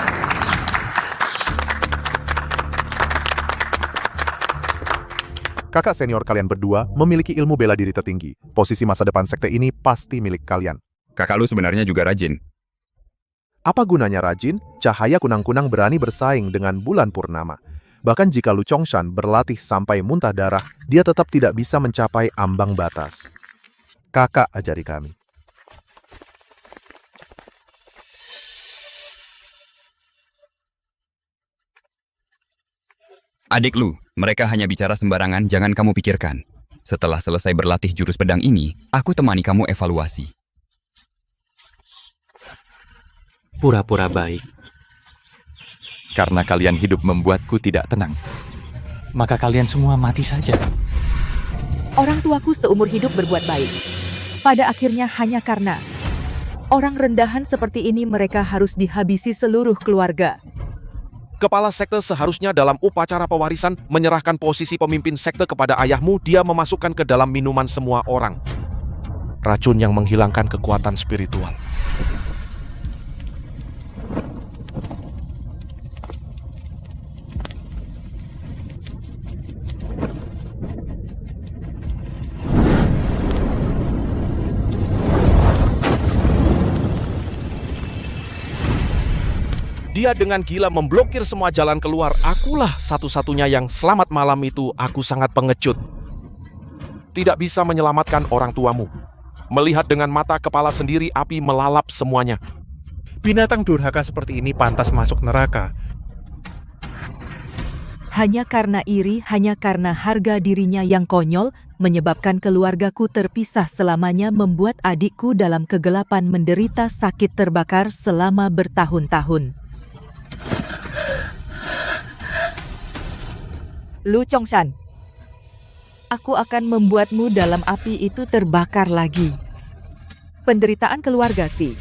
Kakak senior kalian berdua memiliki ilmu bela diri tertinggi. Posisi masa depan sekte ini pasti milik kalian. Kakak lu sebenarnya juga rajin. Apa gunanya rajin? Cahaya kunang-kunang berani bersaing dengan bulan purnama. Bahkan jika Lu Chongshan berlatih sampai muntah darah, dia tetap tidak bisa mencapai ambang batas. Kakak ajari kami. Adik lu, mereka hanya bicara sembarangan, jangan kamu pikirkan. Setelah selesai berlatih jurus pedang ini, aku temani kamu evaluasi. Pura-pura baik. Karena kalian hidup membuatku tidak tenang. Maka kalian semua mati saja. Orang tuaku seumur hidup berbuat baik. Pada akhirnya hanya karena orang rendahan seperti ini mereka harus dihabisi seluruh keluarga. Kepala sekte seharusnya dalam upacara pewarisan menyerahkan posisi pemimpin sekte kepada ayahmu. Dia memasukkan ke dalam minuman semua orang racun yang menghilangkan kekuatan spiritual. Dia dengan gila memblokir semua jalan keluar. Akulah satu-satunya yang selamat malam itu. Aku sangat pengecut. Tidak bisa menyelamatkan orang tuamu. Melihat dengan mata kepala sendiri api melalap semuanya. Binatang durhaka seperti ini pantas masuk neraka. Hanya karena iri, hanya karena harga dirinya yang konyol, menyebabkan keluargaku terpisah selamanya, membuat adikku dalam kegelapan menderita sakit terbakar selama bertahun-tahun. Lu Chongshan, aku akan membuatmu dalam api itu terbakar lagi. Penderitaan keluarga Si,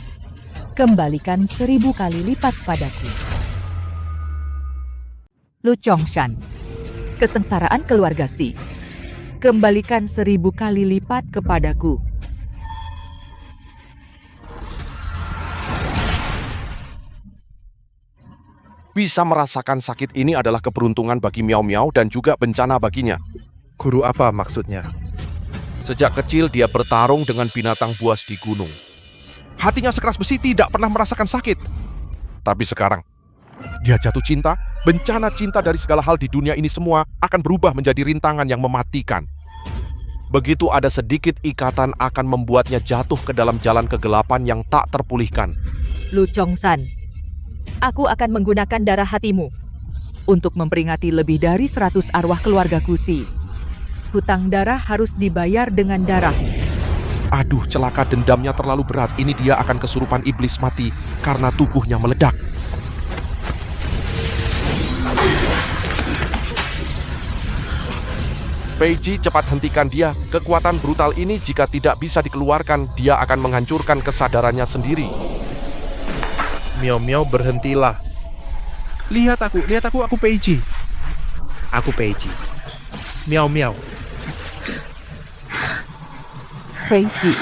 kembalikan 1000 kali lipat padaku. Lu Chongshan, kesengsaraan keluarga Si, kembalikan 1000 kali lipat kepadaku. Bisa merasakan sakit ini adalah keberuntungan bagi Miao Miao dan juga bencana baginya. Guru apa maksudnya? Sejak kecil dia bertarung dengan binatang buas di gunung. Hatinya sekeras besi, tidak pernah merasakan sakit. Tapi sekarang, dia jatuh cinta. Bencana cinta dari segala hal di dunia ini semua akan berubah menjadi rintangan yang mematikan. Begitu ada sedikit ikatan akan membuatnya jatuh ke dalam jalan kegelapan yang tak terpulihkan. Lu Chongshan, aku akan menggunakan darah hatimu untuk memperingati lebih dari 100 arwah keluargaku Si. Hutang darah harus dibayar dengan darah. Aduh, celaka, dendamnya terlalu berat. Ini dia akan kesurupan iblis mati karena tubuhnya meledak. Peiji, cepat hentikan dia. Kekuatan brutal ini jika tidak bisa dikeluarkan, dia akan menghancurkan kesadarannya sendiri. Miao Miao, berhentilah. Lihat aku Peiji. Aku Peiji. Miao Miao. Peiji,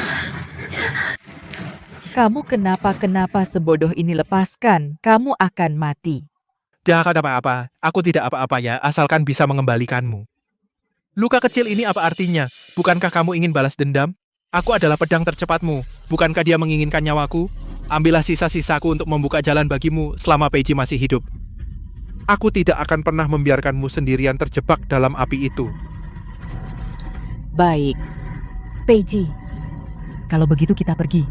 kamu kenapa sebodoh ini? Lepaskan, kamu akan mati. Tidak akan apa-apa. Aku tidak apa-apa ya, asalkan bisa mengembalikanmu. Luka kecil ini apa artinya? Bukankah kamu ingin balas dendam? Aku adalah pedang tercepatmu. Bukankah dia menginginkan nyawaku? Ambillah sisa-sisaku untuk membuka jalan bagimu selama Peiji masih hidup. Aku tidak akan pernah membiarkanmu sendirian terjebak dalam api itu. Baik, Peiji. Kalau begitu kita pergi.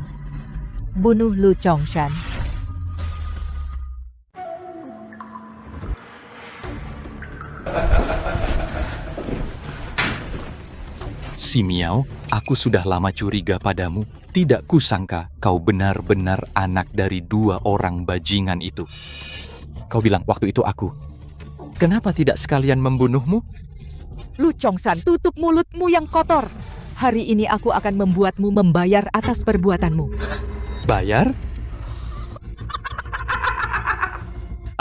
Bunuh Lu Chongshan. Si Miao, aku sudah lama curiga padamu. Tidak kusangka kau benar-benar anak dari 2 orang bajingan itu. Kau bilang waktu itu aku. Kenapa tidak sekalian membunuhmu? Lu Chongshan, tutup mulutmu yang kotor. Hari ini aku akan membuatmu membayar atas perbuatanmu. Bayar?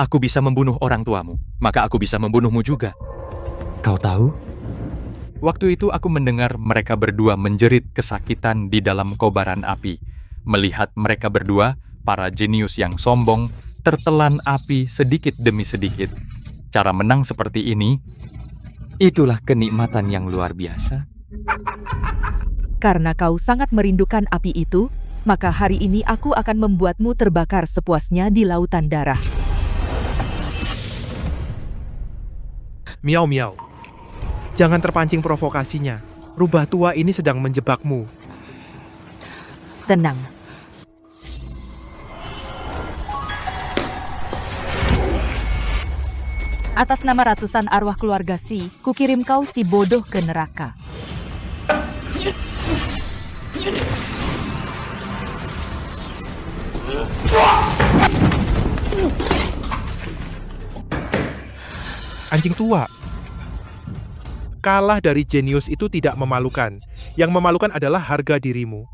Aku bisa membunuh orang tuamu, maka aku bisa membunuhmu juga. Kau tahu? Waktu itu aku mendengar mereka berdua menjerit kesakitan di dalam kobaran api. Melihat mereka berdua, para jenius yang sombong, tertelan api sedikit demi sedikit. Cara menang seperti ini, itulah kenikmatan yang luar biasa. Karena kau sangat merindukan api itu, maka hari ini aku akan membuatmu terbakar sepuasnya di lautan darah. Miao Miao, jangan terpancing provokasinya. Rubah tua ini sedang menjebakmu. Tenang. Atas nama ratusan arwah keluarga Si, kukirim kau si bodoh ke neraka. Anjing tua. Kalah dari jenius itu tidak memalukan. Yang memalukan adalah harga dirimu.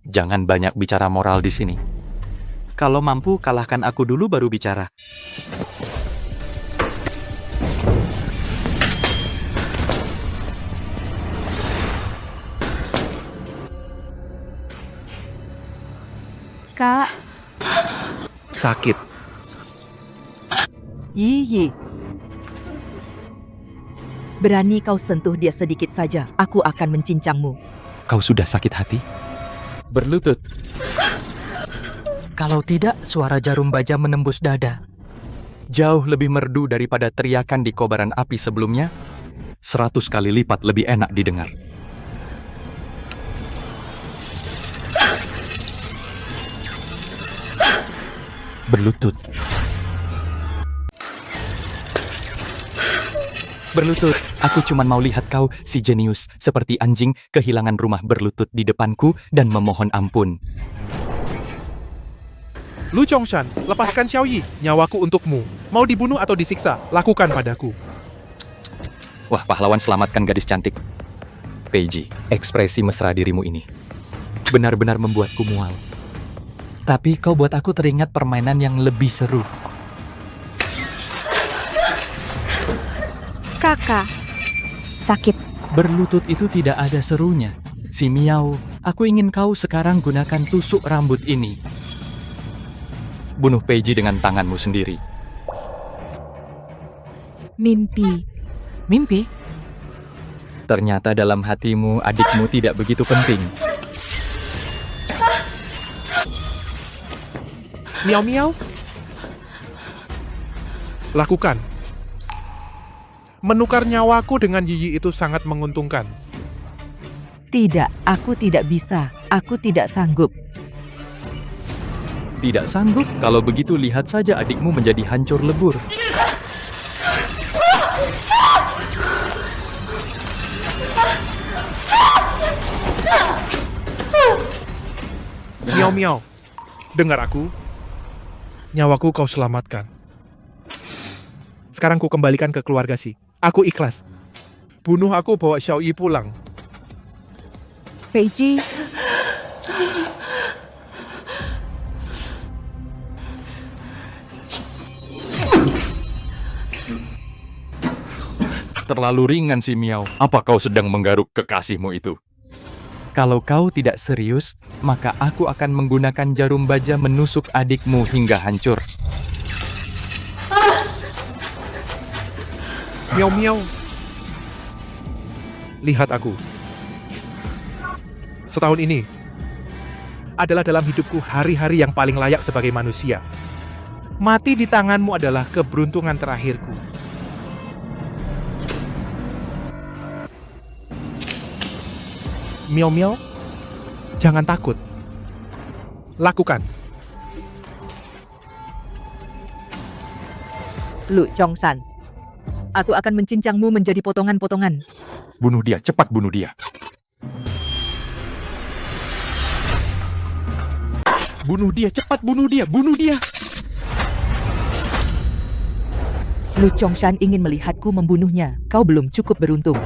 Jangan banyak bicara moral di sini. Kalau mampu, kalahkan aku dulu baru bicara. Kak, Sakit. Yi. Berani kau sentuh dia sedikit saja, aku akan mencincangmu. Kau sudah sakit hati? Berlutut. Kalau tidak, suara jarum baja menembus dada. Jauh lebih merdu daripada teriakan di kobaran api sebelumnya. 100 kali lipat lebih enak didengar. Berlutut. Berlutut, aku cuma mau lihat kau, si jenius, seperti anjing kehilangan rumah berlutut di depanku dan memohon ampun. Lu Chongshan, lepaskan Xiaoyi. Nyawaku untukmu. Mau dibunuh atau disiksa, lakukan padaku. Wah, pahlawan selamatkan gadis cantik. Peiji, ekspresi mesra dirimu ini benar-benar membuatku mual. Tapi kau buat aku teringat permainan yang lebih seru. kakak. Sakit. Berlutut itu tidak ada serunya. Si Miao, aku ingin kau sekarang gunakan tusuk rambut ini. Bunuh Peiji dengan tanganmu sendiri. Mimpi. Mimpi? Ternyata dalam hatimu adikmu tidak begitu penting. Miao Miao. Lakukan. Menukar nyawaku dengan Yiyi itu sangat menguntungkan. Tidak, aku tidak bisa. Aku tidak sanggup. Tidak sanggup? Kalau begitu lihat saja adikmu menjadi hancur lebur. Miao Miao, dengar aku. Nyawaku kau selamatkan. Sekarang ku kembalikan ke keluarga Si. Aku ikhlas. Bunuh aku, bawa Xiaoyi pulang. Peiji. Terlalu ringan si Miao. Apa kau sedang menggaruk kekasihmu itu? Kalau kau tidak serius, maka aku akan menggunakan jarum baja menusuk adikmu hingga hancur. Miao Miao. Lihat aku. Setahun ini adalah dalam hidupku hari-hari yang paling layak sebagai manusia. Mati di tanganmu adalah keberuntungan terakhirku. Miao Miao, Jangan takut. Lakukan. Lu Chongshan, aku akan mencincangmu menjadi potongan-potongan. Bunuh dia, cepat bunuh dia. Bunuh dia, cepat bunuh dia, bunuh dia. Lu Chongshan ingin melihatku membunuhnya. Kau belum cukup beruntung.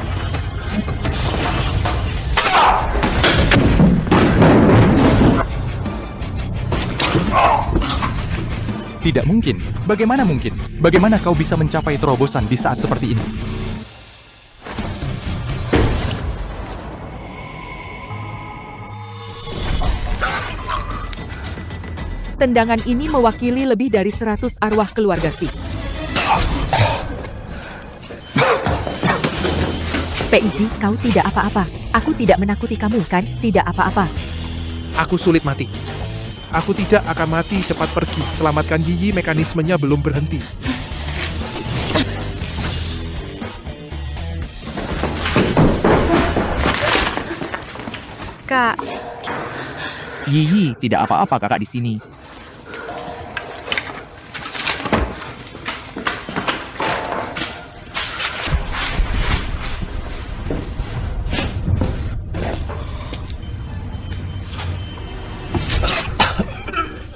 Tidak mungkin. Bagaimana mungkin? Bagaimana kau bisa mencapai terobosan di saat seperti ini? Tendangan ini mewakili lebih dari 100 arwah keluarga Si. PIG, kau tidak apa-apa. Aku tidak menakuti kamu, kan? Tidak apa-apa. Aku sulit mati. Aku tidak akan mati, cepat pergi. Selamatkan Yi, mekanismenya belum berhenti. Kak, Yi, tidak apa-apa kakak di sini.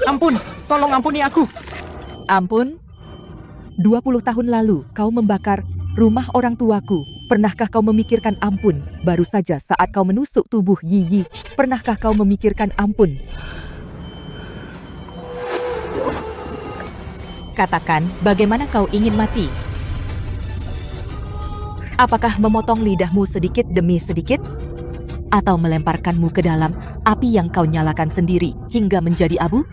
Ampun, tolong ampuni aku. Ampun? 20 tahun lalu kau membakar rumah orang tuaku. Pernahkah kau memikirkan ampun? Baru saja saat kau menusuk tubuh Yi, pernahkah kau memikirkan ampun? Katakan, bagaimana kau ingin mati? Apakah memotong lidahmu sedikit demi sedikit? Atau melemparkanmu ke dalam api yang kau nyalakan sendiri hingga menjadi abu?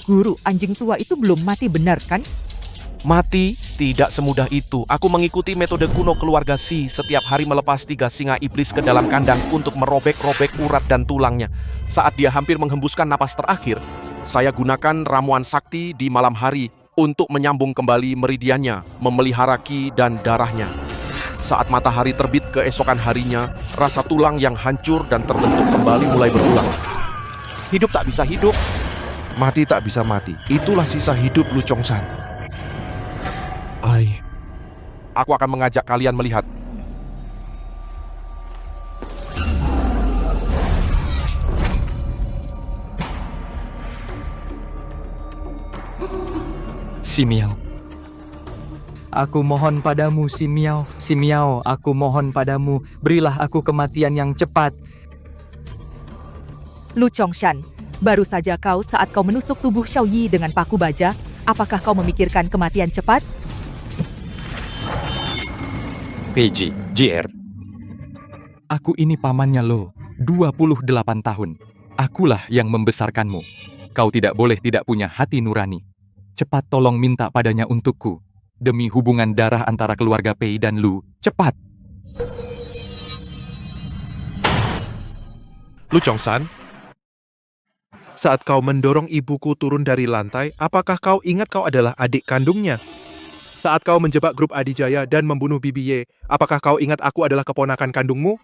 Guru, anjing tua itu belum mati benar kan? Mati? Tidak semudah itu. Aku mengikuti metode kuno keluarga Si. Setiap hari melepas 3 singa iblis ke dalam kandang untuk merobek-robek urat dan tulangnya. Saat dia hampir menghembuskan napas terakhir, saya gunakan ramuan sakti di malam hari untuk menyambung kembali meridiannya, memelihara ki dan darahnya. Saat matahari terbit keesokan harinya, rasa tulang yang hancur dan terbentuk kembali mulai berulang. Hidup tak bisa hidup, mati tak bisa mati. Itulah sisa hidup Lu Chongshan. Aku akan mengajak kalian melihat. Si Miao. Aku mohon padamu, Si Miao. Si Miao, aku mohon padamu, berilah aku kematian yang cepat. Lu Chongshan, baru saja saat kau menusuk tubuh Xiao Yi dengan paku baja, apakah kau memikirkan kematian cepat? PG, JR. Aku ini pamannya lo, 28 tahun. Akulah yang membesarkanmu. Kau tidak boleh tidak punya hati nurani. Cepat tolong minta padanya untukku. Demi hubungan darah antara keluarga Pei dan Lu. Cepat! Lu Chongshan, saat kau mendorong ibuku turun dari lantai, apakah kau ingat kau adalah adik kandungnya? Saat kau menjebak grup Adijaya dan membunuh Bibi Ye, apakah kau ingat aku adalah keponakan kandungmu?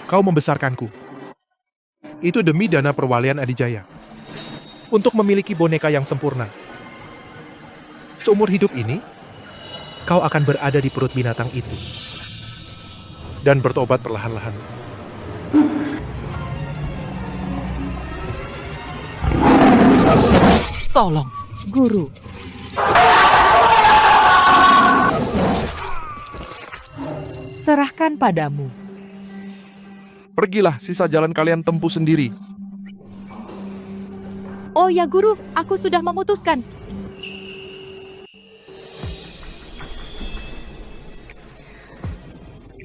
Kau membesarkanku. Itu demi dana perwalian Adijaya. Untuk memiliki boneka yang sempurna. Seumur hidup ini, kau akan berada di perut binatang itu. Dan bertobat perlahan-lahan. Tolong, Guru. Serahkan padamu. Pergilah, sisa jalan kalian tempuh sendiri. Oh ya Guru, aku sudah memutuskan.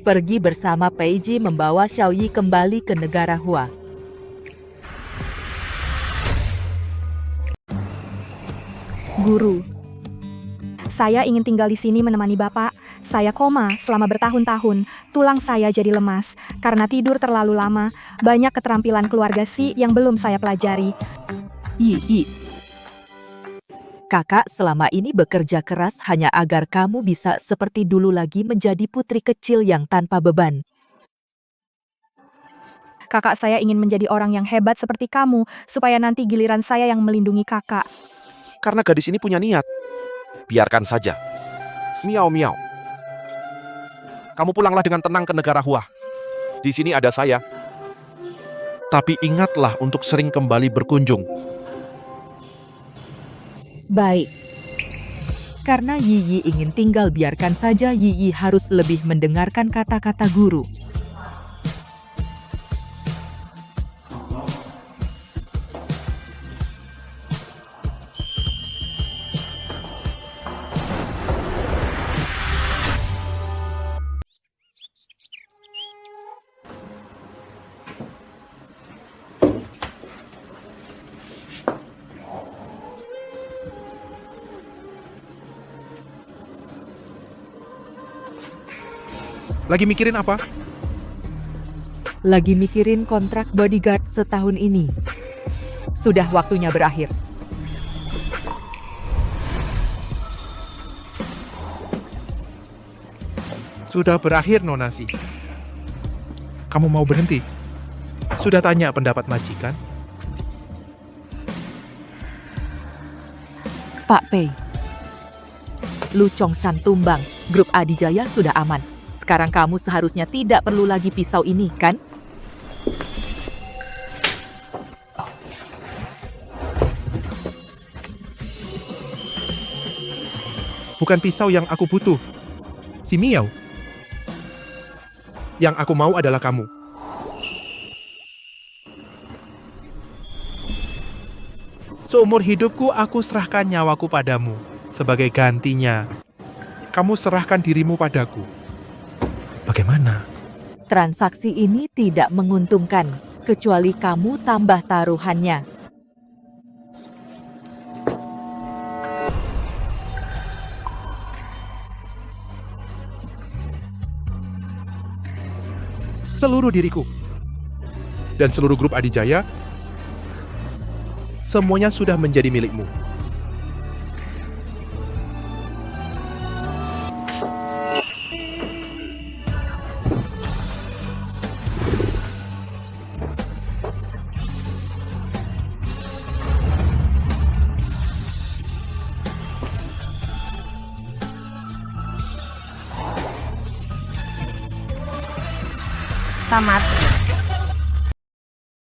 Pergi bersama Peiji membawa Xiao Yi kembali ke negara Hua. Guru, saya ingin tinggal di sini menemani Bapak. Saya koma selama bertahun-tahun. Tulang saya jadi lemas karena tidur terlalu lama. Banyak keterampilan keluarga Si yang belum saya pelajari. Yi. Kakak selama ini bekerja keras hanya agar kamu bisa seperti dulu lagi menjadi putri kecil yang tanpa beban. Kakak saya ingin menjadi orang yang hebat seperti kamu, supaya nanti giliran saya yang melindungi kakak. Karena gadis ini punya niat. Biarkan saja. Miau. Kamu pulanglah dengan tenang ke negara Hua. Di sini ada saya. Tapi ingatlah untuk sering kembali berkunjung. Baik. Karena Yi ingin tinggal, biarkan saja Yi harus lebih mendengarkan kata-kata guru. Lagi mikirin apa? Lagi mikirin kontrak bodyguard setahun ini. Sudah waktunya berakhir. Sudah berakhir, Nonasi. Kamu mau berhenti? Sudah tanya pendapat majikan? Pak Pei. Lu Chongshan tumbang, grup Adijaya sudah aman. Sekarang kamu seharusnya tidak perlu lagi pisau ini, kan? Bukan pisau yang aku butuh. Si Miao. Yang aku mau adalah kamu. Seumur hidupku aku serahkan nyawaku padamu. Sebagai gantinya, kamu serahkan dirimu padaku. Bagaimana? Transaksi ini tidak menguntungkan, kecuali kamu tambah taruhannya. Seluruh diriku. Dan seluruh grup Adijaya, semuanya sudah menjadi milikmu. Tamat.